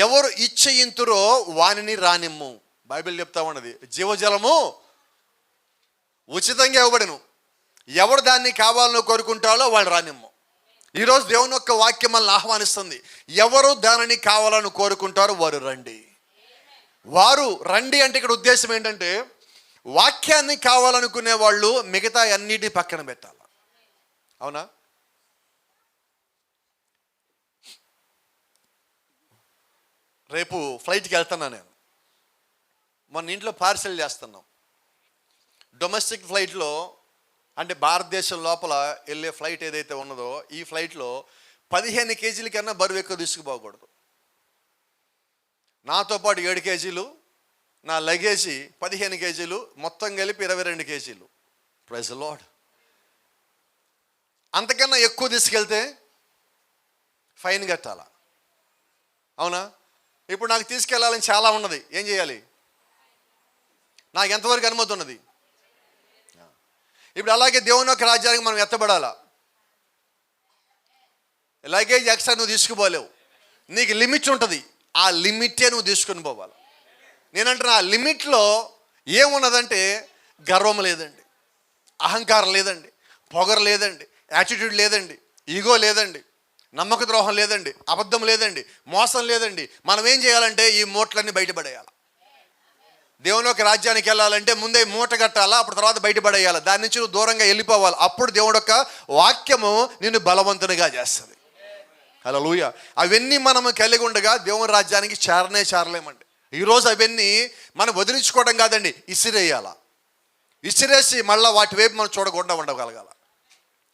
Speaker 1: ఎవరు ఇచ్చయింతురో వానిని రానిమ్ము. బైబిల్ చెప్తా ఉన్నది, జీవజలము ఉచితంగా ఇవ్వబడును. ఎవరు దాన్ని కావాలని కోరుకుంటారో వాళ్ళు రానిమ్ము. ఈరోజు దేవుని యొక్క వాక్యం మనల్ని ఆహ్వానిస్తుంది. ఎవరు దానిని కావాలని కోరుకుంటారో వారు రండి. వారు రండి అంటే ఇక్కడ ఉద్దేశం ఏంటంటే, వాక్యాన్ని కావాలనుకునే వాళ్ళు మిగతా అన్నిటి పక్కన పెట్టాలి. అవునా? రేపు ఫ్లైట్కి వెళ్తున్నా నేను. మన ఇంట్లో పార్సెల్ చేస్తున్నాం. డొమెస్టిక్ ఫ్లైట్లో, అంటే భారతదేశం లోపల వెళ్ళే ఫ్లైట్ ఏదైతే ఉన్నదో, ఈ ఫ్లైట్లో 15 కేజీల కన్నా బరువు ఎక్కువ తీసుకుపోకూడదు. నాతో పాటు 7 కేజీలు, నా లగేజీ 15 కేజీలు, మొత్తం కలిపి 22 కేజీలు. Praise the Lord. అంతకన్నా ఎక్కువ తీసుకెళ్తే ఫైన్ కట్టాలా? అవునా? ఇప్పుడు నాకు తీసుకెళ్ళాలని చాలా ఉన్నది, ఏం చేయాలి? నాకు ఎంతవరకు అనుమతి ఉన్నది? ఇప్పుడు అలాగే దేవుని యొక్క రాజ్యానికి మనం ఎత్తబడాలా. లగేజ్ ఎక్స్ట్రా నువ్వు తీసుకుపోలేవు. నీకు లిమిట్ ఉంటుంది, ఆ లిమిటే నువ్వు తీసుకుని పోవాలి. నేనంటున్నా, ఆ లిమిట్లో ఏమున్నదంటే గర్వం లేదండి, అహంకారం లేదండి, పొగరు లేదండి, యాటిట్యూడ్ లేదండి, ఈగో లేదండి, నమ్మక ద్రోహం లేదండి, అబద్ధం లేదండి, మోసం లేదండి. మనం ఏం చేయాలంటే ఈ మూటలన్నీ బయటపడేయాలి. దేవుని యొక్క రాజ్యానికి వెళ్ళాలంటే ముందే మూట కట్టాలా, అప్పుడు తర్వాత బయటపడేయాలి. దాని నుంచి నువ్వు దూరంగా వెళ్ళిపోవాలి. అప్పుడు దేవుడి యొక్క వాక్యము నిన్ను బలవంతునిగా చేస్తుంది. హల్లెలూయా. అవన్నీ మనము కలిగి ఉండగా దేవుని రాజ్యానికి చేరలేమండి. ఈరోజు అవన్నీ మనం వదిలించుకోవడం కాదండి, ఇసిరేయాలా. ఇసిరేసి మళ్ళీ వాటి వైపు మనం చూడకుండా ఉండగలగాల.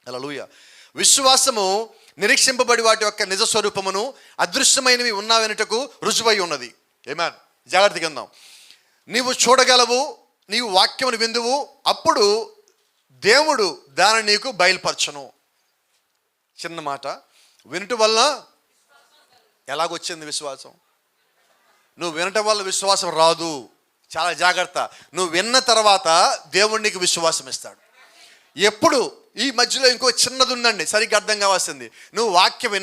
Speaker 1: హల్లెలూయా. విశ్వాసము నిరీక్షింపబడి వాటి యొక్క నిజ స్వరూపమును అదృశ్యమైనవి ఉన్నావెనుటకు రుజువై ఉన్నది. ఆమేన్. జాగ్రత్తగా ఉందాం. నీవు చూడగలవు, నీవు వాక్యమును విందువు, అప్పుడు దేవుడు దానిని నీకు బయలుపరచను. చిన్న మాట, వినటం వల్ల ఎలాగొచ్చింది విశ్వాసం? నువ్వు వినటం వల్ల విశ్వాసం రాదు. చాలా జాగ్రత్త. నువ్వు విన్న తర్వాత దేవుడు నీకు విశ్వాసం ఇస్తాడు. ఎప్పుడు? ఈ మధ్యలో ఇంకో చిన్నది ఉందండి, సరిగ్గా అర్థం కావాల్సింది. నువ్వు వాక్యం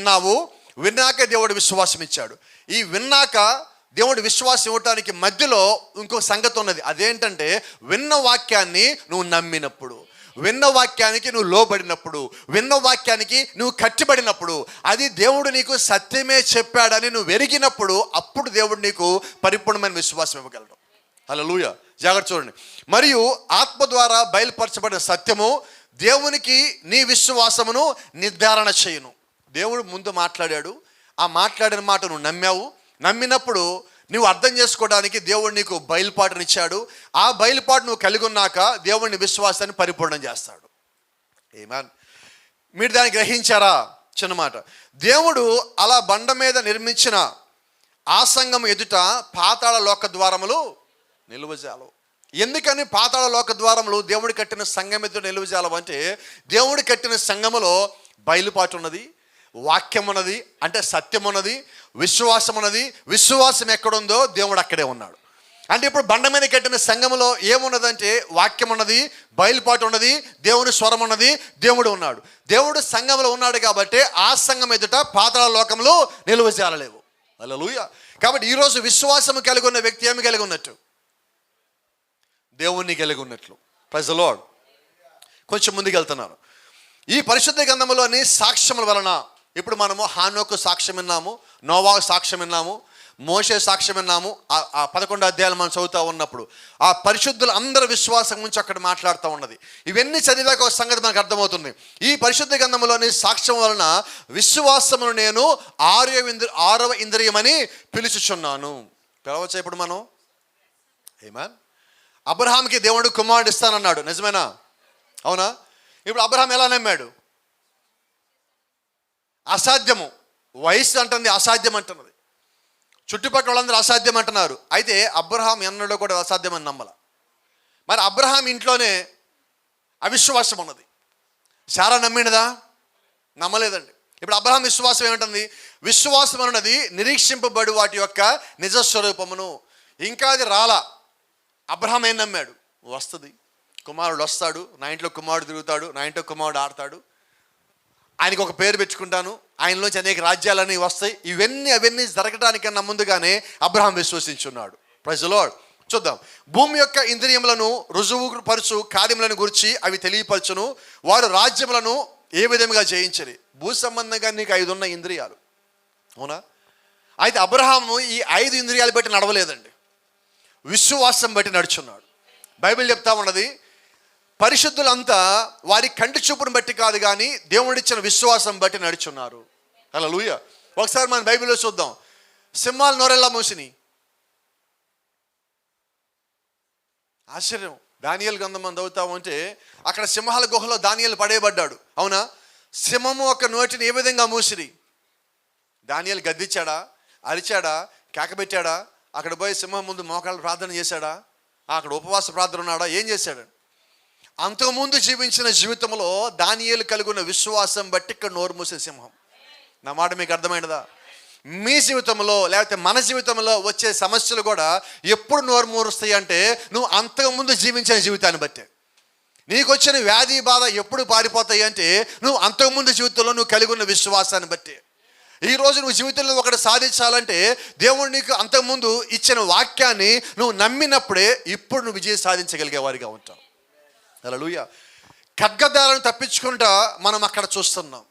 Speaker 1: విన్నాక దేవుడు విశ్వాసం ఇచ్చాడు. ఈ విన్నాక దేవుడు విశ్వాసం ఇవ్వటానికి మధ్యలో ఇంకో సంగతి ఉన్నది. అదేంటంటే, విన్న వాక్యాన్ని నువ్వు నమ్మినప్పుడు, విన్న వాక్యానికి నువ్వు లోబడినప్పుడు, విన్న వాక్యానికి నువ్వు కట్టిబడినప్పుడు, అది దేవుడు నీకు సత్యమే చెప్పాడని నువ్వు ఎరిగినప్పుడు, అప్పుడు దేవుడు నీకు పరిపూర్ణమైన విశ్వాసం ఇవ్వగలడు. హల్లెలూయా. జాగ్రత్త చూడండి. మరియు ఆత్మ ద్వారా బయలుపరచబడిన సత్యము దేవునికి నీ విశ్వాసమును నిర్ధారణ చేయును. దేవుడు ముందు మాట్లాడాడు, ఆ మాట్లాడిన మాట నువ్వు నమ్మావు. నమ్మినప్పుడు నువ్వు అర్థం చేసుకోవడానికి దేవుడు నీకు బయలుపాటునిచ్చాడు. ఆ బయలుపాటు నువ్వు కలిగి ఉన్నాక దేవుడిని విశ్వాసాన్ని పరిపూర్ణం చేస్తాడు. ఆమేన్. మీరు దాన్ని గ్రహించారా? చిన్నమాట. దేవుడు అలా బండ మీద నిర్మించిన ఆ సంఘం ఎదుట పాతాళ లోక ద్వారములు నిలువజాలవు. ఎందుకని పాతాళ లోక ద్వారములు దేవుడు కట్టిన సంఘం ఎదుట నిలువజాలవు అంటే, దేవుడు కట్టిన సంఘములో బయలుపాటు ఉన్నది, వాక్యం ఉన్నది, అంటే సత్యం ఉన్నది, విశ్వాసం ఉన్నది. విశ్వాసం ఎక్కడుందో దేవుడు అక్కడే ఉన్నాడు. అంటే ఇప్పుడు బండ మీద కట్టిన సంఘములో ఏమున్నదంటే వాక్యం ఉన్నది, బయలుపాటు ఉన్నది, దేవుని స్వరం ఉన్నది, దేవుడు ఉన్నాడు. దేవుడు సంఘంలో ఉన్నాడు కాబట్టి ఆ సంఘం ఎదుట పాతాళ లోకంలో నిలువజాలలేవు. హల్లెలూయా. కాబట్టి ఈరోజు విశ్వాసం కలిగి ఉన్న వ్యక్తి ఏమి కలిగి ఉన్నట్టు? దేవుణ్ణి కలిగి ఉన్నట్లు. Praise the lord. కొంచెం ముందుకు వెళ్తున్నారు. ఈ పరిశుద్ధ గ్రంథంలోని సాక్ష్యముల వలన ఇప్పుడు మనము హానోకు సాక్ష్యం విన్నాము, నోవాహు సాక్ష్యం విన్నాము, మోషే సాక్ష్యం విన్నాము. ఆ 11 అధ్యాయాలు మనం చదువుతూ ఉన్నప్పుడు ఆ పరిశుద్ధులు అందరి విశ్వాసం గురించి అక్కడ మాట్లాడుతూ ఉన్నది. ఇవన్నీ చదివాక ఒక సంగతి మనకు అర్థమవుతుంది. ఈ పరిశుద్ధ గ్రంథంలోని సాక్ష్యం వలన విశ్వాసమును నేను 6వ ఇంద్రియమని పిలుచుచున్నాను. పిలవచ్చా ఇప్పుడు మనం? ఆమేన్. అబ్రహాంకి దేవుడు కుమారుడు ఇస్తానన్నాడు, నిజమేనా? అవునా? ఇప్పుడు అబ్రహాం ఎలా నమ్మాడు? అసాధ్యము. వయసు అంటుంది అసాధ్యం అంటున్నది, చుట్టుపక్కల వాళ్ళందరూ అసాధ్యం అంటున్నారు. అయితే అబ్రహాం ఎన్నడూ కూడా అసాధ్యం అని నమ్మల. మరి అబ్రహాం ఇంట్లోనే అవిశ్వాసం ఉన్నది. శారా నమ్మినదా? నమ్మలేదండి. ఇప్పుడు అబ్రహాం విశ్వాసం ఏమిటంది? విశ్వాసం అన్నది నిరీక్షింపబడి వాటి యొక్క నిజస్వరూపమును. ఇంకా అది రాలా. అబ్రహాం ఏం నమ్మాడు? వస్తుంది, కుమారుడు వస్తాడు, నా ఇంట్లో కుమారుడు తిరుగుతాడు, నా ఇంట్లో కుమారుడు ఆడతాడు, ఆయనకు ఒక పేరు పెట్టుకుంటాను, ఆయనలోంచి అనేక రాజ్యాలన్నీ వస్తాయి. అవన్నీ జరగడానికన్నా ముందుగానే అబ్రహాం విశ్వసించున్నాడు. Praise the lord. చూద్దాం. భూమి యొక్క ఇంద్రియములను రుజువు పరుచు కార్యములను గురించి అవి తెలియపరచును. వారు రాజ్యములను ఏ విధంగా జయించరు. భూ సంబంధంగా నీకు 5 ఉన్న ఇంద్రియాలు, అవునా? అయితే అబ్రహాము ఈ 5 ఇంద్రియాలు బట్టి నడవలేదండి, విశ్వాసం బట్టి నడుచున్నాడు. బైబిల్ చెప్తా ఉన్నది, పరిశుద్ధులంతా వారి కంటి చూపును బట్టి కాదు కానీ దేవుడిచ్చిన విశ్వాసం బట్టి నడుచున్నారు. హల్లెలూయా. ఒకసారి మనం బైబిల్లో చూద్దాం. సింహాలు నోరెల్లా మూసిని. ఆశ్చర్యం. దానియేలు గ్రంథం మనం చదువుతాము అంటే అక్కడ సింహాల గుహలో దానియేలు పడేయబడ్డాడు, అవునా? సింహము ఒక నోటిని ఏ విధంగా మూసిరి? దానియేలు గద్దించాడా, అరిచాడా, కేకబెట్టాడా? అక్కడ పోయి సింహం ముందు మోకాళ్ళు ప్రార్థన చేశాడా? అక్కడ ఉపవాస ప్రార్థన ఉన్నాడా? ఏం చేశాడు? అంతకుముందు జీవించిన జీవితంలో దానియేలు కలిగి ఉన్న విశ్వాసం బట్టి ఇక్కడ నోరు మూసే సింహం. నా మాట మీకు అర్థమైనదా? మీ జీవితంలో లేకపోతే మన జీవితంలో వచ్చే సమస్యలు కూడా ఎప్పుడు నోరు మూరుస్తాయి అంటే నువ్వు అంతకుముందు జీవించిన జీవితాన్ని బట్టే. నీకు వచ్చిన వ్యాధి బాధ ఎప్పుడు పారిపోతాయి అంటే నువ్వు అంతకుముందు జీవితంలో నువ్వు కలిగి ఉన్న విశ్వాసాన్ని బట్టి. ఈరోజు నువ్వు జీవితంలో ఒకటి సాధించాలంటే దేవుడు నీకు అంతకుముందు ఇచ్చిన వాక్యాన్ని నువ్వు నమ్మినప్పుడే ఇప్పుడు నువ్వు విజయం సాధించగలిగే వారిగా ఉంటావు. హల్లెలూయా. ఖడ్గదాలను తప్పించుకుంటా మనం అక్కడ చూస్తున్నాం.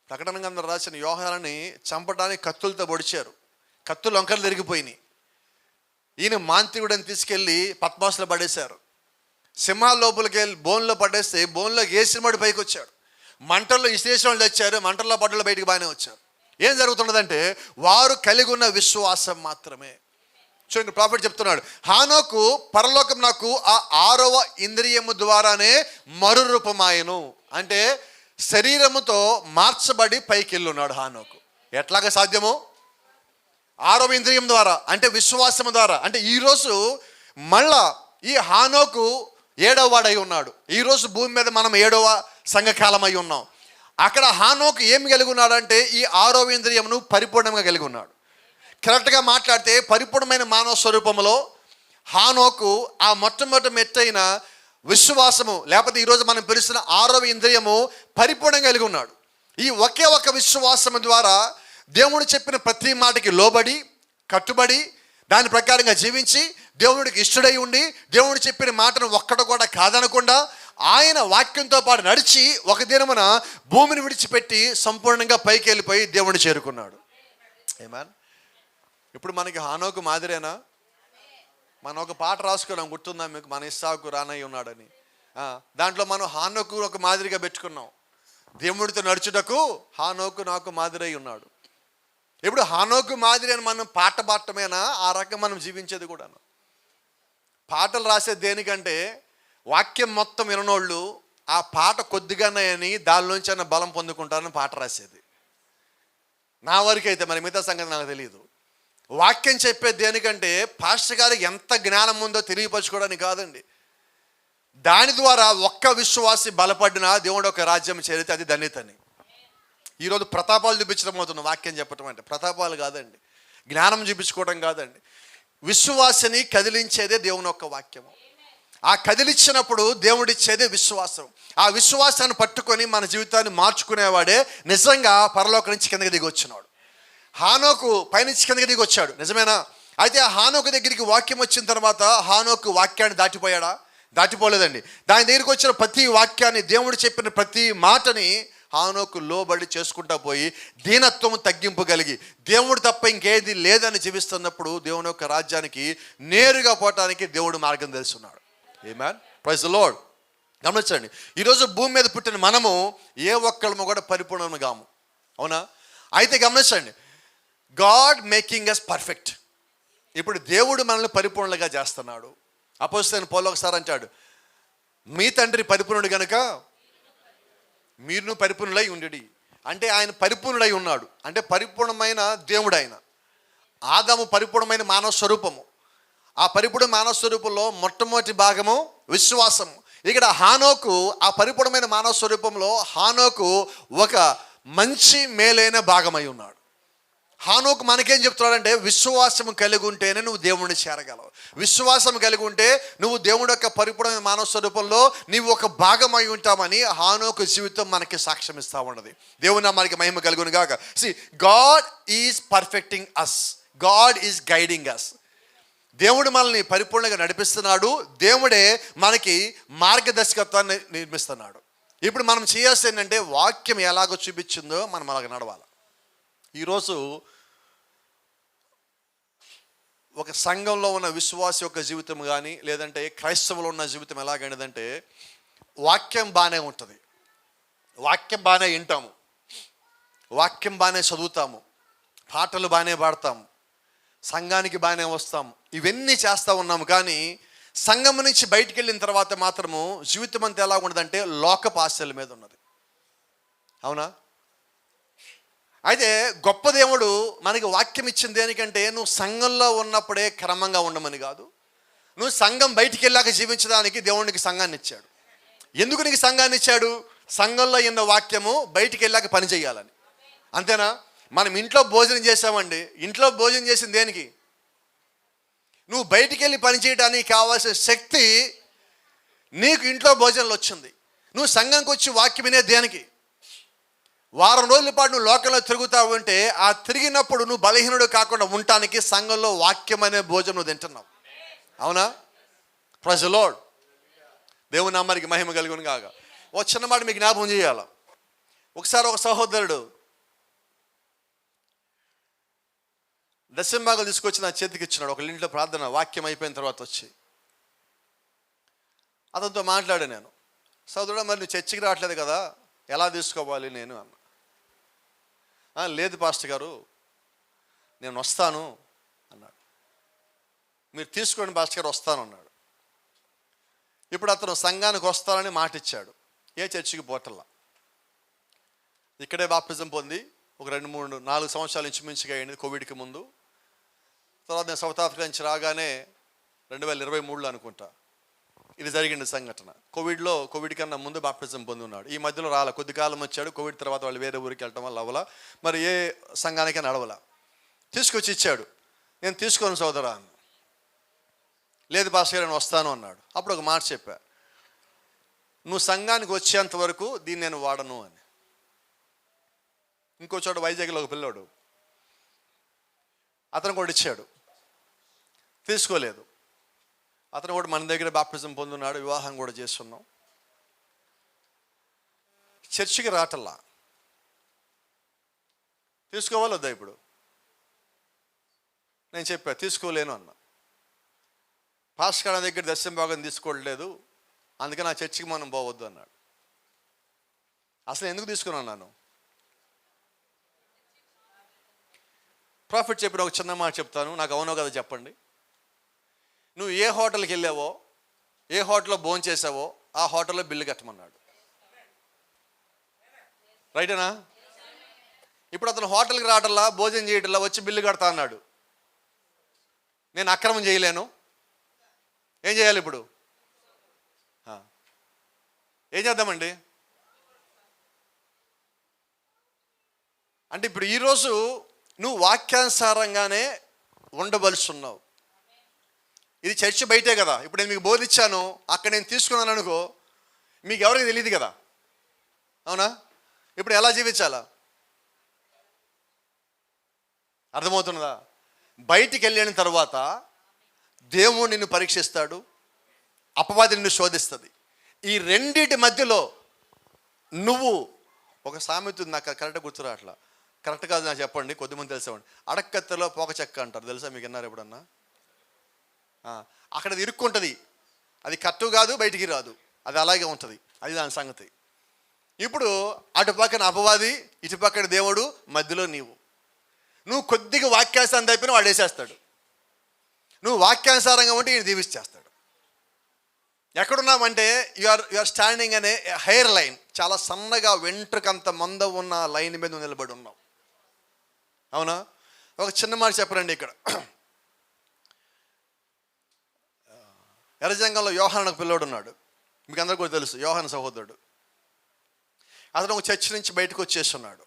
Speaker 1: ప్రకటన గ్రంథం రాసిన యోహానుని చంపడానికి కత్తులతో పొడిచారు, కత్తులు వంకరలు తిరిగిపోయినాయి. ఈయన మాంత్రికుడని తీసుకెళ్ళి పద్మాసులో పడేశారు. సింహాల లోపలికి వెళ్ళి బోన్లో పడేస్తే బోన్లోకి వేసినవాడు పైకి వచ్చాడు. మంటల్లో ఇసేసిన వాళ్ళు తెచ్చారు, మంటల్లో పడ్డలు బయటికి బాగానే వచ్చారు. ఏం జరుగుతున్నదంటే వారు కలిగి ఉన్న విశ్వాసం మాత్రమే. చూడండి, ప్రాఫెట్ చెప్తున్నాడు, హానోకు పరలోకం నాకు ఆ 6వ ఇంద్రియము ద్వారానే మరురూపమాయను. అంటే శరీరముతో మార్చబడి పైకి వెళ్ళున్నాడు హానోకు. ఎట్లాగా సాధ్యము? 6వ ఇంద్రియం ద్వారా, అంటే విశ్వాసము ద్వారా. అంటే ఈరోజు మళ్ళా ఈ హానోకు 7వ వాడై ఉన్నాడు. ఈరోజు భూమి మీద మనం 7వ సంఘకాలం అయి ఉన్నాం. అక్కడ హానోకు ఏమి కలిగి ఉన్నాడంటే ఈ 6వ ఇంద్రియమును పరిపూర్ణంగా కలిగి ఉన్నాడు. కరెక్ట్గా మాట్లాడితే పరిపూర్ణమైన మానవ స్వరూపంలో హానోకు ఆ మొట్టమొదటి మెట్టైన విశ్వాసము లేకపోతే ఈరోజు మనం పిలుస్తున్న 6వ ఇంద్రియము పరిపూర్ణంగా కలిగి ఉన్నాడు. ఈ ఒకే ఒక విశ్వాసము ద్వారా దేవుడు చెప్పిన ప్రతి మాటకి లోబడి కట్టుబడి దాని ప్రకారంగా జీవించి దేవుడికి ఇష్టడై ఉండి దేవుడు చెప్పిన మాటను ఒక్కడు కూడా కాదనకుండా ఆయన వాక్యంతో పాటు నడిచి ఒక దినమున భూమిని విడిచిపెట్టి సంపూర్ణంగా పైకి వెళ్ళిపోయి దేవుడిని చేరుకున్నాడు. ఆమేన్. ఇప్పుడు మనకి హానోకు మాదిరేనా? మనం ఒక పాట రాసుకున్నాం, గుర్తుందా మీకు? మన ఇస్సాకు రానయ్య ఉన్నాడని. దాంట్లో మనం హానోకు ఒక మాదిరిగా పెట్టుకున్నాం. దేవుడితో నడుచుటకు హానోకు నాకు మాదిరై ఉన్నాడు. ఇప్పుడు హానోకు మాదిరి అని మనం పాట పాడటమేనా? ఆ రకం మనం జీవించేది కూడా. పాటలు రాసేది దేనికంటే వాక్యం మొత్తం విననోళ్ళు ఆ పాట కొద్దిగానే అని దానిలోంచి అన్న బలం పొందుకుంటారని పాట రాసేది. నా వరకు అయితే, మరి మిగతా సంగతి నాకు తెలియదు. వాక్యం చెప్పేది దేనికంటే పాస్టర్ గారికి ఎంత జ్ఞానం ఉందో తెలియపరచుకోవడానికి కాదండి. దాని ద్వారా ఒక్క విశ్వాసి బలపడినా దేవుడు ఒక రాజ్యం చేరితే అది ధన్యతని. ఈరోజు ప్రతాపాలు చూపించడం అవుతుంది వాక్యం చెప్పటం అంటే. ప్రతాపాలు కాదండి, జ్ఞానం చూపించుకోవడం కాదండి. విశ్వాసిని కదిలించేదే దేవుని యొక్క వాక్యము. ఆ కదిలించినప్పుడు దేవుడిచ్చేదే విశ్వాసం. ఆ విశ్వాసాన్ని పట్టుకొని మన జీవితాన్ని మార్చుకునేవాడే నిజంగా పరలోకం నుంచి కిందకి దిగి వచ్చినాడు. హానోకు పైనుంచి కిందకి దిగి వచ్చాడు, నిజమేనా? అయితే ఆ హానోకు దగ్గరికి వాక్యం వచ్చిన తర్వాత హానోకు వాక్యాన్ని దాటిపోయాడా? దాటిపోలేదండి. దాని దగ్గరికి వచ్చిన ప్రతి వాక్యాన్ని, దేవుడు చెప్పిన ప్రతి మాటని హానోకు లోబడి చేసుకుంటా పోయి దీనత్వం తగ్గింపు కలిగి దేవుడు తప్ప ఇంకేది లేదని జీవిస్తున్నప్పుడు దేవుని యొక్క రాజ్యానికి నేరుగా పోవటానికి దేవుడు మార్గం తెలుసున్నాడు. ఆమేన్. Praise the lord. గమనించండి, ఈరోజు భూమి మీద పుట్టిన మనము ఏ ఒక్కళ్ళము కూడా పరిపూర్ణము కాము, అవునా? అయితే గమనించండి, గాడ్ మేకింగ్ అస్ పర్ఫెక్ట్. ఇప్పుడు దేవుడు మనల్ని పరిపూర్ణంగా చేస్తున్నాడు. అపోస్తలుడైన పౌలు ఒకసారి అంటాడు, మీ తండ్రి పరిపూర్ణుడు కనుక మీరును పరిపూర్ణులై ఉండుడి. అంటే ఆయన పరిపూర్ణుడై ఉన్నాడు, అంటే పరిపూర్ణమైన దేవుడు ఆయన. ఆదాము పరిపూర్ణమైన మానవ స్వరూపము. ఆ పరిపూర్ణ మానవ స్వరూపంలో మొట్టమొదటి భాగము విశ్వాసము. ఇక్కడ హానోకు ఆ పరిపూర్ణమైన మానవ స్వరూపంలో హానోకు ఒక మంచి మేలైన భాగమై ఉన్నాడు. హానోకు మనకేం చెప్తున్నాడంటే విశ్వాసం కలిగి ఉంటేనే నువ్వు దేవుడిని చేరగలవు. విశ్వాసం కలిగి ఉంటే నువ్వు దేవుడి యొక్క పరిపూర్ణ మానవ స్వరూపంలో నీవు ఒక భాగమై ఉంటామని హానోకు జీవితం మనకి సాక్ష్యం ఇస్తూ ఉన్నది. దేవుని నామానికి మహిమ కలుగును గాక. God is perfecting us, God is guiding us. దేవుడు మనల్ని పరిపూర్ణంగా నడిపిస్తున్నాడు. దేవుడే మనకి మార్గదర్శకత్వాన్ని నిర్మిస్తున్నాడు. ఇప్పుడు మనం చేయాల్సింది ఏంటంటే వాక్యం ఎలాగో చూపించిందో మనం అలాగ నడవాలి. ఈరోజు ఒక సంఘంలో ఉన్న విశ్వాస యొక్క జీవితం కానీ లేదంటే క్రైస్తవులో ఉన్న జీవితం ఎలాగైనదంటే వాక్యం బాగానే ఉంటుంది, వాక్యం బాగానే వింటాము, వాక్యం బాగానే చదువుతాము, పాటలు బాగానే పాడతాము, సంఘానికి బాగానే వస్తాము, ఇవన్నీ చేస్తూ ఉన్నాము. కానీ సంఘం నుంచి బయటికి వెళ్ళిన తర్వాత మాత్రము జీవితం అంతా ఎలా ఉండదంటే లోకపు ఆశల మీద ఉన్నది. అవునా? అయితే గొప్ప దేవుడు మనకి వాక్యం ఇచ్చింది దేనికంటే నువ్వు సంఘంలో ఉన్నప్పుడే క్రమంగా ఉండమని కాదు, నువ్వు సంఘం బయటికి వెళ్ళాక జీవించడానికి దేవునికి సంఘాన్ని ఇచ్చాడు. ఎందుకు నీకు సంఘాన్ని ఇచ్చాడు? సంఘంలో ఉన్న వాక్యము బయటికి వెళ్ళాక పని చేయాలని. అంతేనా? మనం ఇంట్లో భోజనం చేసామండి, ఇంట్లో భోజనం చేసింది దేనికి? నువ్వు బయటికి వెళ్ళి పని చేయడానికి కావాల్సిన శక్తి నీకు ఇంట్లో భోజనంలో వచ్చింది. నువ్వు సంఘంకి వచ్చి వాక్యం వినే దేనికి? వారం రోజుల పాటు నువ్వు లోకంలో తిరుగుతావు అంటే ఆ తిరిగినప్పుడు నువ్వు బలహీనుడు కాకుండా ఉండటానికి సంఘంలో వాక్యం అనే భోజనం నువ్వు తింటున్నావు. అవునా? Praise the Lord. దేవుని నామానికి మహిమ కలుగును గాక. ఓ చిన్న మాట మీకు జ్ఞాపకం చేయాల. ఒకసారి ఒక సహోదరుడు దశంభాగాలు తీసుకొచ్చి నా చేతికి ఇచ్చినాడు. ఒక ఇంట్లో ప్రార్థన వాక్యం అయిపోయిన తర్వాత వచ్చి అతనితో మాట్లాడాను నేను. సహోదరుడు, మరి నువ్వు చర్చికి రావట్లేదు కదా, ఎలా తీసుకోవాలి నేను అన్న. లేదు పాస్టర్ గారు, నేను వస్తాను అన్నాడు. మీరు తీసుకోండి పాస్టర్ గారు, వస్తాను అన్నాడు. ఇప్పుడు అతను సంఘానికి వస్తానని మాట ఇచ్చాడు. ఏ చర్చికి పోటల్లా, ఇక్కడే బాప్టిజం పొంది ఒక 2-3-4 సంవత్సరాలు ఇంచుమించుగా అయింది కోవిడ్కి ముందు. తర్వాత నేను సౌత్ ఆఫ్రికా నుంచి రాగానే 2023లో అనుకుంటా ఇది జరిగింది సంఘటన. కోవిడ్ కన్నా ముందు బాప్టిజం పొంది ఉన్నాడు. ఈ మధ్యలో రాల, కొద్ది కాలం వచ్చాడు. కోవిడ్ తర్వాత వాళ్ళు వేరే ఊరికి వెళ్ళటం వల్ల అవ్వలా, మరి ఏ సంఘానికైనా నడవలా. తీసుకొచ్చి ఇచ్చాడు. నేను తీసుకోను సోదరా అన్న. లేదు పాస్టర్ గారు నేను వస్తాను అన్నాడు. అప్పుడు ఒక మాట చెప్పా, నువ్వు సంఘానికి వచ్చేంత వరకు దీన్ని నేను వాడను అని. ఇంకో చోట వైజాగ్లో ఒక పిల్లోడు, అతను కూడా ఇచ్చాడు, తీసుకోలేదు. అతను కూడా మన దగ్గర బాప్టిజం పొందున్నాడు, వివాహం కూడా చేస్తున్నాం. చర్చికి రాటల్లా. తీసుకోవాలి వద్దా? ఇప్పుడు నేను చెప్పా తీసుకోలేను అన్న. పాస్టర్ గారి దగ్గర దర్శనం భాగం తీసుకోవట్లేదు, అందుకే నా చర్చికి మనం పోవద్దు అన్నాడు. అసలు ఎందుకు తీసుకున్నాను నేను? ప్రాఫిట్ చెప్పిన ఒక చిన్న మాట చెప్తాను, నాకు అవునో కదా చెప్పండి. నువ్వు ఏ హోటల్కి వెళ్ళావో, ఏ హోటల్లో భోజనం చేసావో ఆ హోటల్లో బిల్లు కట్టమన్నాడు. రైటేనా? ఇప్పుడు అతను హోటల్కి రావటల్లా, భోజనం చేయటల్లా, వచ్చి బిల్లు కడతా అన్నాడు. నేను అక్రమం చేయలేను, ఏం చేయాలి ఇప్పుడు? ఏం చేద్దామండి? అంటే ఇప్పుడు ఈరోజు నువ్వు వాక్యానుసారంగానే ఉండవలసిన్నావు. ఇది చర్చి బయటే కదా. ఇప్పుడు నేను మీకు బోధించాను, అక్కడ నేను తీసుకున్నాను అనుకో, మీకు ఎవరికి తెలియదు కదా. అవునా? ఇప్పుడు ఎలా జీవించాలా? అర్థమవుతున్నదా? బయటికి వెళ్ళిన తర్వాత దేవుడు నిన్ను పరీక్షిస్తాడు, అపవాది నిన్ను శోధిస్తుంది. ఈ రెండిటి మధ్యలో నువ్వు, ఒక సామెత ఉంది, నాకు కరెక్ట్గా గుర్తురా, అట్లా కరెక్ట్ కాదు నాకు చెప్పండి, కొద్దిమంది తెలిసేవాడి. అడక్కత్తలో పోక చెక్క అంటారు, తెలుసా మీకు? విన్నారు ఎప్పుడన్నా? అక్కడ ఇరుక్కుంటుంది, అది కట్టు కాదు, బయటికి రాదు, అది అలాగే ఉంటుంది. అది దాని సంగతి. ఇప్పుడు అటు పక్కన అపవాది, ఇటు పక్కన దేవుడు, మధ్యలో నువ్వు కొద్దిగా వాక్యానుసారం అయిపోయినా వాడు వేసేస్తాడు. నువ్వు వాక్యానుసారంగా ఉంటే ఈయన దీవిస్తేస్తాడు. ఎక్కడున్నామంటే యూఆర్ స్టాండింగ్ అనే హెయిర్ లైన్, చాలా సన్నగా వెంట్రుకంత మంద ఉన్న లైన్ మీద నిలబడి ఉన్నావు. అవునా? ఒక చిన్న మాట చెప్పరండి. ఇక్కడ ఎర్రజంగంలో యోహాను ఒక పిల్లోడు ఉన్నాడు, మీకు అందరికీ కూడా తెలుసు, యోహాను సహోదరుడు. అతను ఒక చర్చి నుంచి బయటకు వచ్చేస్తున్నాడు.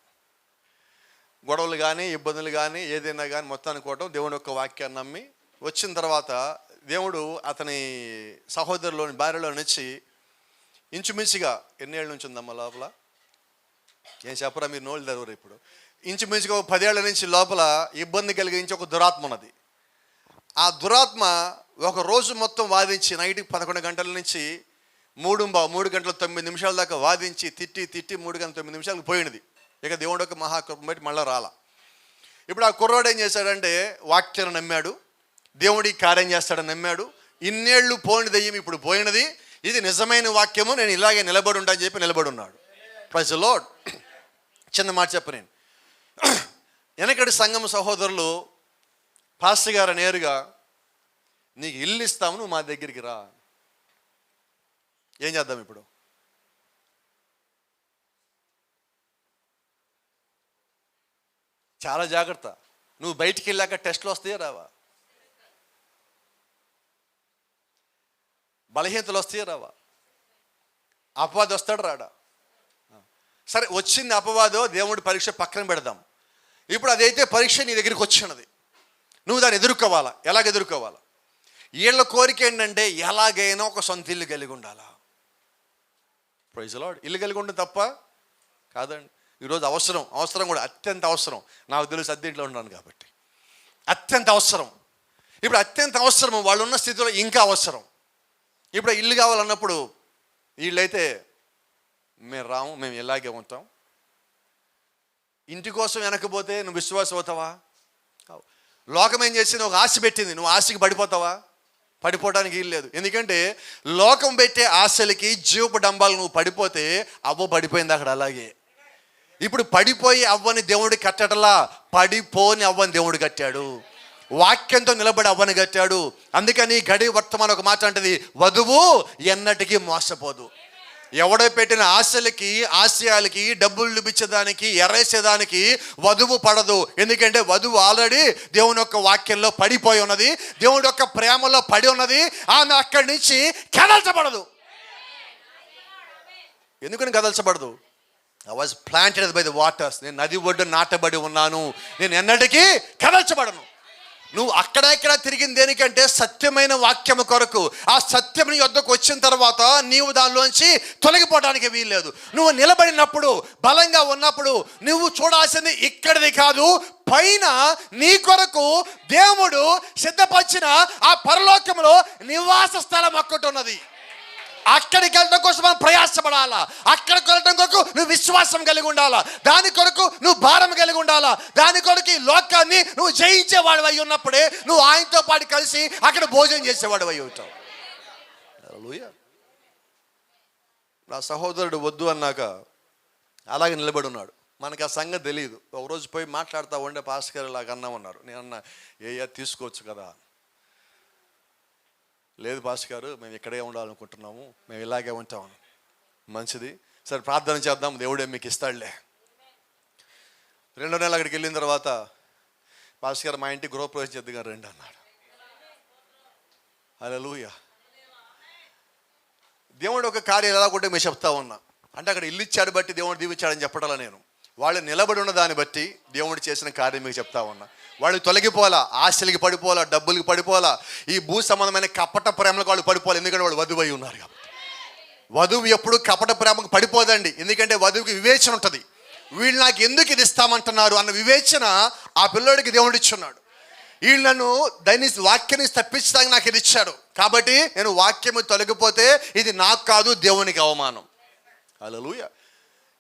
Speaker 1: గొడవలు కానీ ఇబ్బందులు కానీ ఏదైనా కానీ మొత్తానికి కూడా దేవుని యొక్క వాక్యాన్ని నమ్మి వచ్చిన తర్వాత దేవుడు అతని సహోదరులోని భార్యలో నుంచి ఇంచుమించుగా ఎన్నేళ్ళ నుంచి ఉందమ్మా లోపల, ఏం చెప్పరా మీరు? నోళ్ళు తెరవరు. ఇప్పుడు ఇంచుమించుగా 10 ఏళ్ల నుంచి లోపల ఇబ్బంది కలిగించి ఒక దురాత్మ ఉన్నది. ఆ దురాత్మ ఒక రోజు మొత్తం వాదించి నైట్కి 11 గంటల నుంచి 3 గంటల 9 నిమిషాల దాకా వాదించి తిట్టి 3 గంటల 9 నిమిషాలకు పోయినది. ఇక దేవుడు ఒక మహాకృప బట్టి మళ్ళీ రాలా. ఇప్పుడు ఆ కుర్రాడు ఏం చేశాడంటే వాక్యాన్ని నమ్మాడు, దేవుడి కార్యం చేస్తాడని నమ్మాడు. ఇన్నేళ్ళు పోయిన దెయ్యం ఇప్పుడు పోయినది, ఇది నిజమైన వాక్యము, నేను ఇలాగే నిలబడి ఉంటాను చెప్పి నిలబడి ఉన్నాడు. Praise the Lord. చిన్న మాట చెప్ప, నేను వెనకటి సంఘం సహోదరులు పాస్టర్ గారు నేరుగా నీకు ఇల్లు ఇస్తాము, నువ్వు మా దగ్గరికి రా. ఏం చేద్దాం ఇప్పుడు? చాలా జాగ్రత్త. నువ్వు బయటికి వెళ్ళాక టెస్ట్లు వస్తాయా రావా? బలహీనతలు వస్తాయా రావా? అపవాది వస్తాడు రాడా? సరే, వచ్చింది అపవాదో దేవుడి పరీక్ష పక్కన పెడదాం. ఇప్పుడు అదైతే పరీక్ష నీ దగ్గరికి వచ్చినది, నువ్వు దాన్ని ఎదుర్కోవాలా. ఎలాగ ఎదుర్కోవాలా? వీళ్ళ కోరిక ఏంటంటే ఎలాగైనా ఒక సొంత ఇల్లు కలిగి ఉండాలా. Praise the Lord. ఇల్లు కలిగి ఉండడం తప్ప కాదండి. ఈరోజు అవసరం కూడా అత్యంత అవసరం. నాకు తెలుసు, అద్దెంట్లో ఉన్నాను కాబట్టి అత్యంత అవసరం. ఇప్పుడు అత్యంత అవసరం, వాళ్ళు ఉన్న స్థితిలో ఇంకా అవసరం. ఇప్పుడు ఇల్లు కావాలన్నప్పుడు వీళ్ళైతే మేము రాము, మేము ఇలాగే ఉంటాం. ఇంటి కోసం వెనకపోతే నువ్వు విశ్వాసం అవుతావా? లోకం ఏం చేసింది? ఒక ఆశ పెట్టింది, నువ్వు ఆశకి పడిపోతావా? పడిపోవడానికి వీలు లేదు. ఎందుకంటే లోకం పెట్టే ఆశలకి జీవపు డంబాలు నువ్వు పడిపోతే అవ్వ పడిపోయింది అక్కడ. అలాగే ఇప్పుడు పడిపోయి అవ్వని దేవుడు కట్టడలా, పడిపోని అవ్వని దేవుడు కట్టాడు. వాక్యంతో నిలబడి అవ్వని కట్టాడు. అందుకని గడి వర్తమానం ఒక మాట అంటది, వధువు ఎన్నటికీ మోసపోదు. ఎవడో పెట్టిన ఆశలకి ఆశయాలకి డబ్బులు చూపించేదానికి ఎర్రేసేదానికి వధువు పడదు. ఎందుకంటే వధువు ఆల్రెడీ దేవుని యొక్క వాక్యంలో పడిపోయి ఉన్నది, దేవుడి యొక్క ప్రేమలో పడి ఉన్నది. ఆమె అక్కడి నుంచి కదల్చబడదు. ఎందుకని కదల్చబడదు? I was planted by the waters. నేను నది ఒడ్డు నాటబడి ఉన్నాను, నేను ఎన్నటికీ కదల్చబడను. నువ్వు అక్కడెక్కడ తిరిగింది దేనికంటే సత్యమైన వాక్యము కొరకు. ఆ సత్యం నీ వద్దకు వచ్చిన తర్వాత నీవు దానిలోంచి తొలగిపోవడానికి వీల్లేదు. నువ్వు నిలబడినప్పుడు, బలంగా ఉన్నప్పుడు నువ్వు చూడాల్సింది ఇక్కడిది కాదు, పైన నీ కొరకు దేవుడు సిద్ధపరిచిన ఆ పరలోకంలో నివాస స్థలం ఒక్కటి ఉన్నది. అక్కడికి వెళ్ళడం కోసం మనం ప్రయాసపడాలా. అక్కడికి వెళ్ళడం కొరకు నువ్వు విశ్వాసం కలిగి ఉండాలా. దాని కొరకు నువ్వు భారం కలిగి ఉండాలా. దాని కొరకు ఈ లోకాన్ని నువ్వు జయించేవాడు అయి ఉన్నప్పుడే నువ్వు ఆయనతో పాటు కలిసి అక్కడ భోజనం చేసేవాడు అయి ఉంటావు. హల్లెలూయా. నా సహోదరుడు వద్దు అన్నాక అలాగే నిలబడి ఉన్నాడు. మనకు ఆ సంగతి తెలియదు. ఒకరోజు పోయి మాట్లాడుతూ ఉండే పాస్టర్ గారు ఇలాగ అన్నామన్నారు. నేను అన్నా, ఏ తీసుకోవచ్చు కదా. లేదు పాస్టర్ గారు, మేము ఇక్కడే ఉండాలనుకుంటున్నాము, మేము ఇలాగే ఉంటాం. మంచిది, సరే ప్రార్థన చేద్దాం, దేవుడే మీకు ఇస్తాడులే. 2 నెలలు అక్కడికి వెళ్ళిన తర్వాత పాస్టర్ గారు మా ఇంటికి గృహప్రవేశం చేద్దాం రండి అన్నాడు. హల్లెలూయా. దేవుడు ఒక కార్యం ఎలా కూడా మేము చెప్తా ఉన్నా. అంటే అక్కడ ఇల్లు ఇచ్చాడు బట్టి దేవుడు దీవిచ్చాడని చెప్పడాల. నేను వాళ్ళు నిలబడి ఉన్న దాన్ని బట్టి దేవుడు చేసిన కార్యం మీకు చెప్తా ఉన్నా. వాళ్ళు తొలగిపోవాలా, ఆశలకి పడిపోవాలా, డబ్బులకి పడిపోవాలా, ఈ భూ సంబంధమైన కపట ప్రేమలకు వాళ్ళు పడిపోవాలి. ఎందుకంటే వాళ్ళు వధువు అయి ఉన్నారు కాబట్టి. వధువు ఎప్పుడు కపట ప్రేమకు పడిపోదండి. ఎందుకంటే వధువుకి వివేచన ఉంటుంది. వీళ్ళు నాకు ఎందుకు ఇది ఇస్తామంటున్నారు అన్న వివేచన ఆ పిల్లోడికి దేవుడు ఇచ్చున్నాడు. వీళ్ళు నన్ను దాన్ని వాక్యాన్ని తప్పించడానికి నాకు ఇది ఇచ్చాడు కాబట్టి నేను వాక్యము తొలగిపోతే ఇది నాకు కాదు, దేవునికి అవమానం. హల్లెలూయా.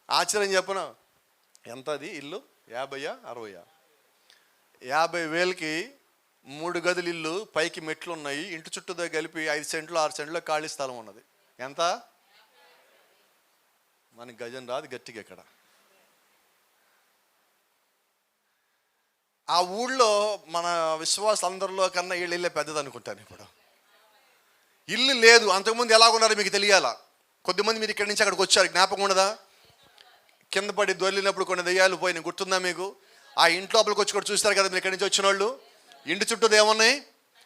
Speaker 1: ఆశ్చర్యం చెప్పను, ఎంత అది ఇల్లు? 50,000 60,000? 50,000కి 3 గదులు ఇల్లు, పైకి మెట్లు ఉన్నాయి, ఇంటి చుట్టూ కలిపి 5 సెంట్లు 6 సెంట్లు ఖాళీ స్థలం ఉన్నది. ఎంత? మనకి గజం రాదు గట్టిగా. ఇక్కడ ఆ ఊళ్ళో మన విశ్వాసులందరిలో కన్నా వీళ్ళు ఇల్లే పెద్దది అనుకుంటాను. ఇప్పుడు ఇల్లు లేదు. అంతకుముందు ఎలా ఉన్నారో మీకు తెలియాలా. కొద్దిమంది మీరు ఇక్కడి నుంచి అక్కడికి వచ్చారు, జ్ఞాపకం ఉండదా? కింద పడి దొర్లినప్పుడు కొన్ని దెయ్యాలు పోయినాయి, గుర్తుందా మీకు? ఆ ఇంట్లోపలికి వచ్చి కూడా చూస్తారు కదా మీరు ఇక్కడి నుంచి వచ్చిన వాళ్ళు. ఇంటి చుట్టూ ఏమున్నాయి?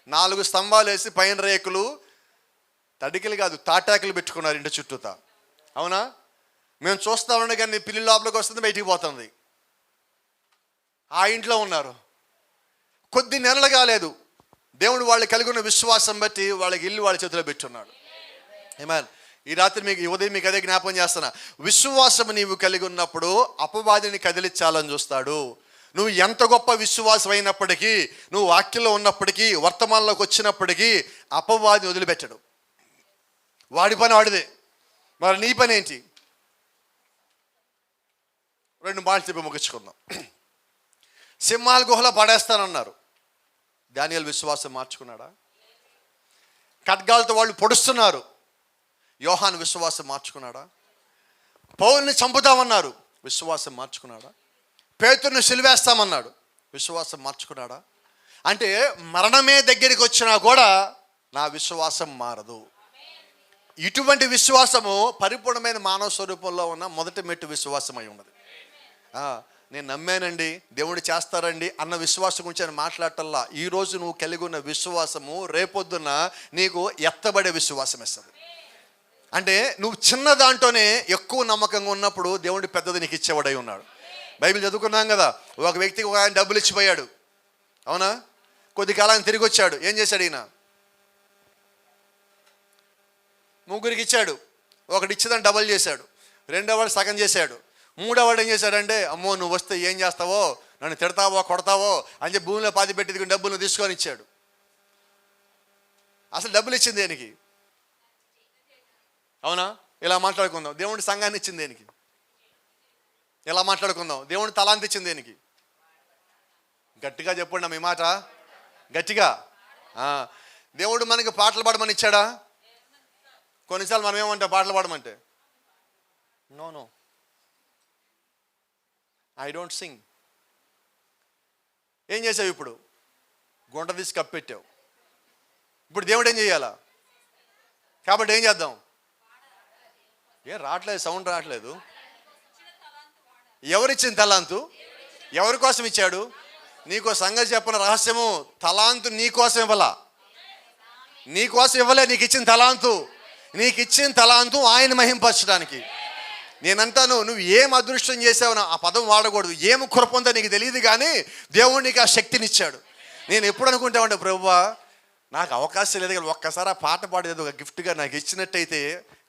Speaker 1: 4 స్తంభాలు వేసి పైన రేకులు, తడికలు కాదు తాటాకులు పెట్టుకున్నారు ఇంటి చుట్టూతా. అవునా? మేము చూస్తా ఉండే కానీ పిల్లి లోపలికి వస్తుంది, బయటికి పోతుంది. ఆ ఇంట్లో ఉన్నారు. కొద్ది నెలలు కాలేదు, దేవుడు వాళ్ళు కలిగి ఉన్న విశ్వాసం బట్టి వాళ్ళకి ఇల్లు వాళ్ళ చేతిలో పెట్టున్నాడు. ఆమేన్. ఈ రాత్రి మీకు, ఈ ఉదయం మీకు అదే జ్ఞాపకం చేస్తున్నా. విశ్వాసం నీవు కలిగి ఉన్నప్పుడు అపవాదిని కదిలించాలని చూస్తాడు. నువ్వు ఎంత గొప్ప విశ్వాసం అయినప్పటికీ, నువ్వు వాక్యంలో ఉన్నప్పటికీ, వర్తమానంలోకి వచ్చినప్పటికీ అపవాదిని వదిలిపెట్టడు. వాడి పని వాడిదే. మరి నీ పని ఏంటి? 2 మాటలు చెప్పి ముగించుకుందాం. సింహాల గుహలో పడేస్తానన్నారు. దానియేలు విశ్వాసం మార్చుకున్నాడా? ఖడ్గాలతో వాళ్ళు పొడుస్తున్నారు. యోహాను విశ్వాసం మార్చుకున్నాడా? పౌలుని చంపుతామన్నారు, విశ్వాసం మార్చుకున్నాడా? పేతురుని సిలువేస్తామన్నాడు, విశ్వాసం మార్చుకున్నాడా? అంటే మరణమే దగ్గరికి వచ్చినా కూడా నా విశ్వాసం మారదు. ఇటువంటి విశ్వాసము పరిపూర్ణమైన మానవ స్వరూపంలో ఉన్న మొదటి మెట్టు విశ్వాసం అయి ఉన్నది. నేను నమ్మానండి, దేవుడు చేస్తారండి అన్న విశ్వాసం గురించి నేను మాట్లాడటల్లా. ఈరోజు నువ్వు కలిగి ఉన్న విశ్వాసము రేపొద్దున నీకు ఎత్తబడే విశ్వాసం ఇస్తుంది. అంటే నువ్వు చిన్న దాంట్లోనే ఎక్కువ నమ్మకంగా ఉన్నప్పుడు దేవుడు పెద్దది నీకు ఇచ్చేవాడై ఉన్నాడు. బైబిల్ చదువుకున్నాం కదా, ఒక వ్యక్తికి ఒక ఆయన డబ్బులు ఇచ్చిపోయాడు, అవునా? కొద్ది కాలానికి తిరిగి వచ్చాడు. ఏం చేశాడు ఈయన? 3 ఇచ్చాడు. ఒకటి ఇచ్చేదాన్ని డబల్ చేశాడు, 2వ వాడు సగం చేశాడు, 3వ వాడు ఏం చేశాడంటే, అమ్మో నువ్వు వస్తే ఏం చేస్తావో, నన్ను తిడతావో కొడతావో అని చెప్పి భూమిలో పాతి పెట్టి డబ్బులు తీసుకొని ఇచ్చాడు. అసలు డబ్బులు ఇచ్చింది దేనికి? అవునా? ఇలా మాట్లాడుకుందాం. దేవుడి సంఘాన్ని ఇచ్చింది దేనికి? ఇలా మాట్లాడుకుందాం. దేవుడు తలాంతి ఇచ్చింది దేనికి? గట్టిగా చెప్పండి మీ మాట, గట్టిగా. దేవుడు మనకి పాటలు పాడమని ఇచ్చాడా? కొన్నిసార్లు మనం ఏమంటాం పాటలు పాడమంటే, నో ఐ డోంట్ సింగ్. ఏం చేసావు? ఇప్పుడు గుంట తీసి కప్పెట్టావు. ఇప్పుడు దేవుడు ఏం చేయాలా? కాబట్టి ఏం చేద్దాం? రావట్లేదు, సౌండ్ రావట్లేదు. ఎవరిచ్చింది తలాంతు? ఎవరి కోసం ఇచ్చాడు? నీకో సంగతి చెప్పిన రహస్యము, తలాంతు నీ కోసం ఇవ్వాల, నీ కోసం ఇవ్వలే. నీకు ఇచ్చిన తలాంతు, నీకు ఇచ్చిన తలాంతు ఆయన మహింపరచడానికి. నేనంటాను, నువ్వు ఏం అదృష్టం చేసావు, ఆ పదం వాడకూడదు. ఏం కృప ఉందో నీకు తెలియదు, కానీ దేవుడు నీకు ఆ శక్తిని ఇచ్చాడు. నేను ఎప్పుడు అనుకుంటామంటే, ప్రభువా నాకు అవకాశం లేదు కానీ ఒక్కసారి ఆ పాట పాడేది ఒక గిఫ్ట్గా నాకు ఇచ్చినట్టయితే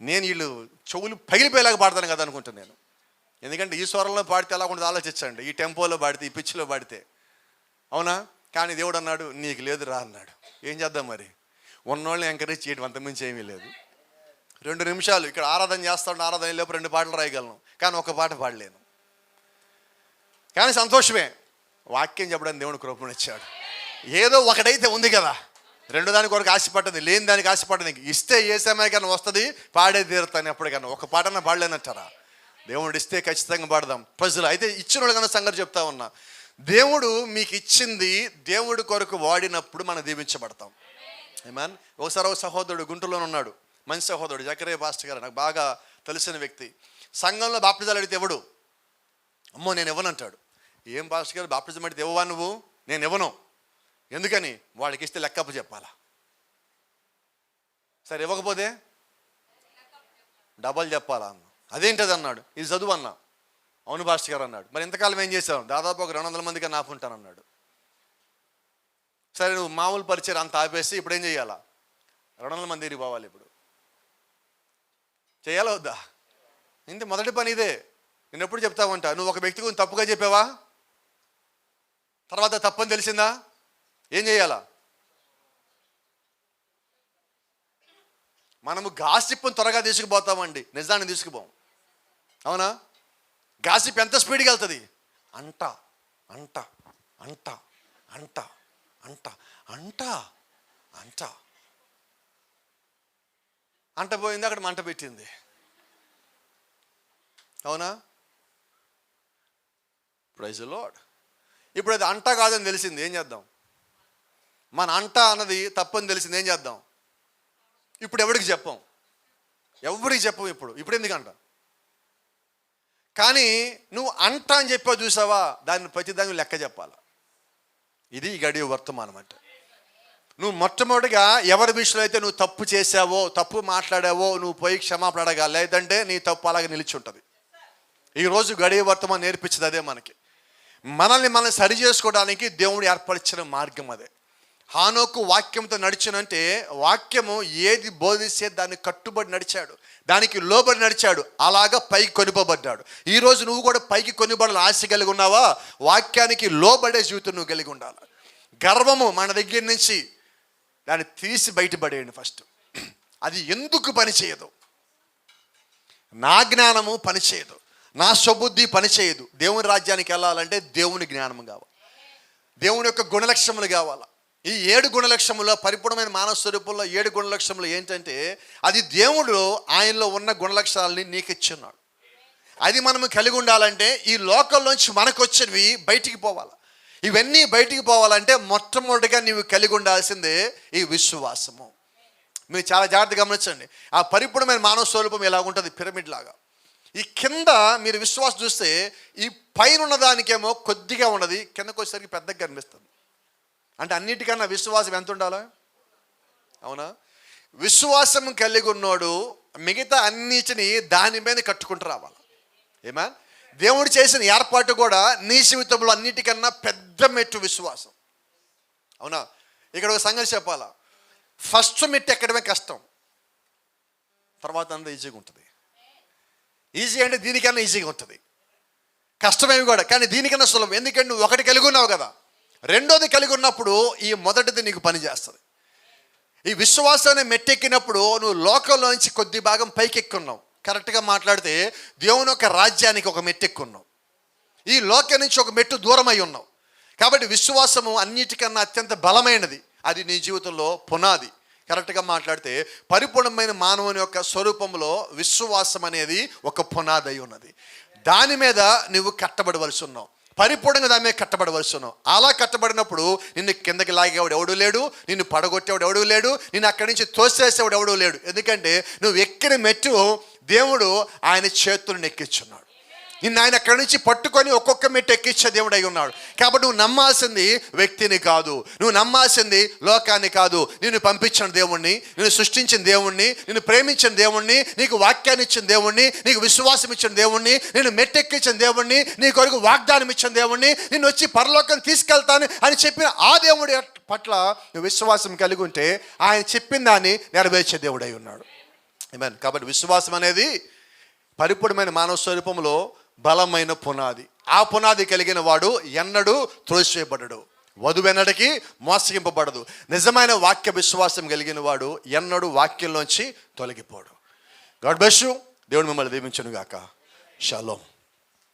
Speaker 1: నేను వీళ్ళు చెవులు పగిలిపోయేలాగా పాడతాను కదా అనుకుంటాను నేను. ఎందుకంటే ఈ స్వరంలో పాడితే ఎలా ఉంటుంది ఆలోచించండి, ఈ టెంపోలో పాడితే, ఈ పిచ్చిలో పాడితే, అవునా? కానీ దేవుడు అన్నాడు, నీకు లేదు రా అన్నాడు. ఏం చేద్దాం మరి? ఉన్నోళ్ళని ఎంకరేజ్ చేయడం అంతమించి ఏమీ లేదు. 2 నిమిషాలు ఇక్కడ ఆరాధన చేస్తాడు, ఆరాధన లేపు 2 పాటలు రాయగలను, కానీ ఒక పాట పాడలేను. కానీ సంతోషమే, వాక్యం చెప్పడానికి దేవుడు కృపనిచ్చాడు. ఏదో ఒకటైతే ఉంది కదా, 2 దాని కొరకు ఆశపడ్డది, లేని దానికి ఆశపడ్డది. ఇస్తే ఏ సమయానికన్నా వస్తుంది, పాడే తీరుతాను. ఎప్పటికన్నా ఒక పాటన్నా పాడలేనంటారా? దేవుడు ఇస్తే ఖచ్చితంగా పాడదాం. ప్రజలు అయితే ఇచ్చిన వాళ్ళు కన్నా సంగతి చెప్తా ఉన్నా, దేవుడు మీకు ఇచ్చింది దేవుడి కొరకు వాడినప్పుడు మనం దీవించబడతాం. ఆమేన్. ఒకసారి ఒక సహోదరుడు గుంటూరులో ఉన్నాడు, మంచి సహోదరుడు, జకరియా పాస్టర్ గారు, నాకు బాగా తెలిసిన వ్యక్తి. సంఘంలో బాప్టిజాలు అడిగితే ఎవడు? అమ్మో నేను ఇవ్వనంటాడు. ఏం పాస్టర్ గారు బాప్టిజం అడిగితే ఇవ్వవా నువ్వు? నేను ఇవ్వను. ఎందుకని? వాళ్ళకి ఇస్తే లెక్కప్ప చెప్పాలా. సరే ఇవ్వకపోతే డబల్ చెప్పాలా అన్న. అదేంటది అన్నాడు. ఇది చదువు అన్నా. అవును పాస్టర్ గారు అన్నాడు. మరి ఇంతకాలం ఏం చేసావు? దాదాపు ఒక 200 మందికి నాపుంటానన్నాడు. సరే నువ్వు మామూలు పరిచయం అంత ఆపేసి ఇప్పుడు ఏం చేయాలా? 200 మంది దగ్గరికి పోవాలి. ఇప్పుడు చేయాలా వద్దా? ఇంత మొదటి పని ఇదే. నేను ఎప్పుడు చెప్తావంట, నువ్వు ఒక వ్యక్తి గురించి తప్పుగా చెప్పావా, తర్వాత తప్పని తెలిసిందా, ఏం చేయాలా? మనము గాసిప్ని త్వరగా తీసుకుపోతామండి, నిజాన్ని తీసుకుపోం. అవునా? గాసిప్ ఎంత స్పీడ్గా వెళ్తుంది? అంట అంట అంట అంట అంట అంట అంట అంట పోయింది, అక్కడ మంట పెట్టింది. అవునా? Praise the Lord. ఇప్పుడు అది అంట కాదని తెలిసింది, ఏం చేద్దాం? మన అంట అన్నది తప్పని తెలిసింది, ఏం చేద్దాం? ఇప్పుడు ఎవరికి చెప్పం, ఎవరికి చెప్పం. ఇప్పుడు ఎందుకంట? కానీ నువ్వు అంట అని చెప్పావు చూసావా, దాన్ని ప్రతి దాన్ని లెక్క చెప్పాలి. ఇది గడియ వర్తమానం అంటే. నువ్వు మొట్టమొదటిగా ఎవరి విషయంలో అయితే నువ్వు తప్పు చేసావో, తప్పు మాట్లాడావో, నువ్వు పోయి క్షమాపణ అడగాలి. లేదంటే నీ తప్పు అలాగే నిలిచి ఉంటుంది. ఈరోజు గడియ వర్తమానం నేర్పించేది అదే. మనల్ని మనం సరి చేసుకోవడానికి దేవుడు ఏర్పరిచిన మార్గం అదే. హానోకు వాక్యంతో నడిచినంటే, వాక్యము ఏది బోధిస్తే దాన్ని కట్టుబడి నడిచాడు, దానికి లోబడి నడిచాడు, అలాగా పైకి కొనిపోబడ్డాడు. ఈరోజు నువ్వు కూడా పైకి కొనిబడాలని ఆశ కలిగి ఉన్నావా? వాక్యానికి లోబడే జీవితం నువ్వు కలిగి ఉండాలి. గర్వము మన దగ్గర నుంచి దాన్ని తీసి బయటపడేయండి ఫస్ట్. అది ఎందుకు పని చేయదు? నా జ్ఞానము పనిచేయదు, నా స్వబుద్ధి పనిచేయదు. దేవుని రాజ్యానికి వెళ్ళాలంటే దేవుని జ్ఞానము కావాలి, దేవుని యొక్క గుణలక్షణములు కావాలి. ఈ 7 గుణలక్షణములో పరిపూర్ణమైన మానవ స్వరూపంలో 7 గుణలక్షణములు ఏంటంటే అది దేవుడు ఆయనలో ఉన్న గుణలక్షణాలని నీకు ఇచ్చున్నాడు. అది మనము కలిగి ఉండాలంటే ఈ లోకంలోంచి మనకు వచ్చినవి బయటికి పోవాలి. ఇవన్నీ బయటికి పోవాలంటే మొట్టమొదటిగా నీవు కలిగి ఉండాల్సిందే ఈ విశ్వాసము. మీరు చాలా జాగ్రత్తగా గమనించండి. ఆ పరిపూర్ణమైన మానవ స్వరూపం ఎలా ఉంటుంది, పిరమిడ్ లాగా. ఈ కింద మీరు విశ్వాసం చూస్తే ఈ పైన ఉన్నదానికేమో కొద్దిగా ఉన్నది, కిందకు వచ్చేసరికి పెద్దగా కనిపిస్తుంది. అంటే అన్నిటికన్నా విశ్వాసం ఎంత ఉండాలా? అవునా? విశ్వాసం కలిగి ఉన్నోడు మిగతా అన్నిటిని దాని మీద కట్టుకుంటూ రావాలి. ఏమా, దేవుడు చేసిన ఏర్పాటు కూడా నీ జీవితంలో అన్నిటికన్నా పెద్ద మెట్టు విశ్వాసం. అవునా? ఇక్కడ ఒక సంగతి చెప్పాలా, ఫస్ట్ మెట్టు ఎక్కడమే కష్టం, తర్వాత అంతా ఈజీగా ఉంటుంది. ఈజీ అంటే దీనికన్నా ఈజీగా ఉంటుంది, కష్టమేమి కూడా, కానీ దీనికన్నా సులభం. ఎందుకంటే నువ్వు ఒకటి కలిగి ఉన్నావు కదా, రెండోది కలిగి ఉన్నప్పుడు ఈ మొదటిది నీకు పని చేస్తుంది. ఈ విశ్వాసాన్ని మెట్టెక్కినప్పుడు నువ్వు లోకంలో నుంచి కొద్ది భాగం పైకి ఎక్కున్నావు. కరెక్ట్గా మాట్లాడితే దేవుని యొక్క రాజ్యానికి ఒక మెట్టెక్కున్నావు, ఈ లోకం నుంచి ఒక మెట్టు దూరం అయి ఉన్నావు. కాబట్టి విశ్వాసము అన్నిటికన్నా అత్యంత బలమైనది, అది నీ జీవితంలో పునాది. కరెక్ట్గా మాట్లాడితే పరిపూర్ణమైన మానవుని యొక్క స్వరూపంలో విశ్వాసం అనేది ఒక పునాది అయి ఉన్నది. దాని మీద నువ్వు కట్టబడవలసి ఉన్నావు, పరిపూర్ణంగా దాని మీద కట్టబడవలసి ఉన్నావు. అలా కట్టబడినప్పుడు నిన్ను కిందకి లాగేవాడు ఎవడు లేడు, నిన్ను పడగొట్టేవాడు ఎవడు లేడు, నిన్ను అక్కడి నుంచి తోసేసేవాడు ఎవడు లేడు. ఎందుకంటే నువ్వు ఎక్కిన మెట్టు దేవుడు ఆయన చేతులను ఎక్కించున్నాడు. నిన్ను ఆయన అక్కడి నుంచి పట్టుకొని ఒక్కొక్క మెట్టు ఎక్కించే దేవుడు అయి ఉన్నాడు. కాబట్టి నువ్వు నమ్మాల్సింది వ్యక్తిని కాదు, నువ్వు నమ్మాల్సింది లోకాన్ని కాదు, నిన్ను పంపించిన దేవుణ్ణి, నిన్ను సృష్టించిన దేవుణ్ణి, నిన్ను ప్రేమించిన దేవుణ్ణి, నీకు వాక్యాన్ని ఇచ్చిన దేవుణ్ణి, నీకు విశ్వాసం ఇచ్చిన దేవుణ్ణి, నిన్ను మెట్టెక్కించిన దేవుణ్ణి, నీ కొరకు వాగ్దానం ఇచ్చిన దేవుణ్ణి, నిన్ను వచ్చి పరలోకం తీసుకెళ్తాను అని చెప్పిన ఆ దేవుడి పట్ల నువ్వు విశ్వాసం కలిగి ఉంటే ఆయన చెప్పిన దాన్ని నెరవేర్చే దేవుడు అయి ఉన్నాడు. ఆమేన్. కాబట్టి విశ్వాసం అనేది పరిపూర్ణమైన మానవ స్వరూపంలో బలమైన పునాది. ఆ పునాది కలిగిన వాడు ఎన్నడూ త్రోసివేయబడడు, వధువెన్నడికి మోసగింపబడదు. నిజమైన వాక్య విశ్వాసం కలిగిన వాడు ఎన్నడూ వాక్యంలోంచి తొలగిపోడు. God bless you. దేవుడు మిమ్మల్ని దీవించును గాక. షాలోమ్.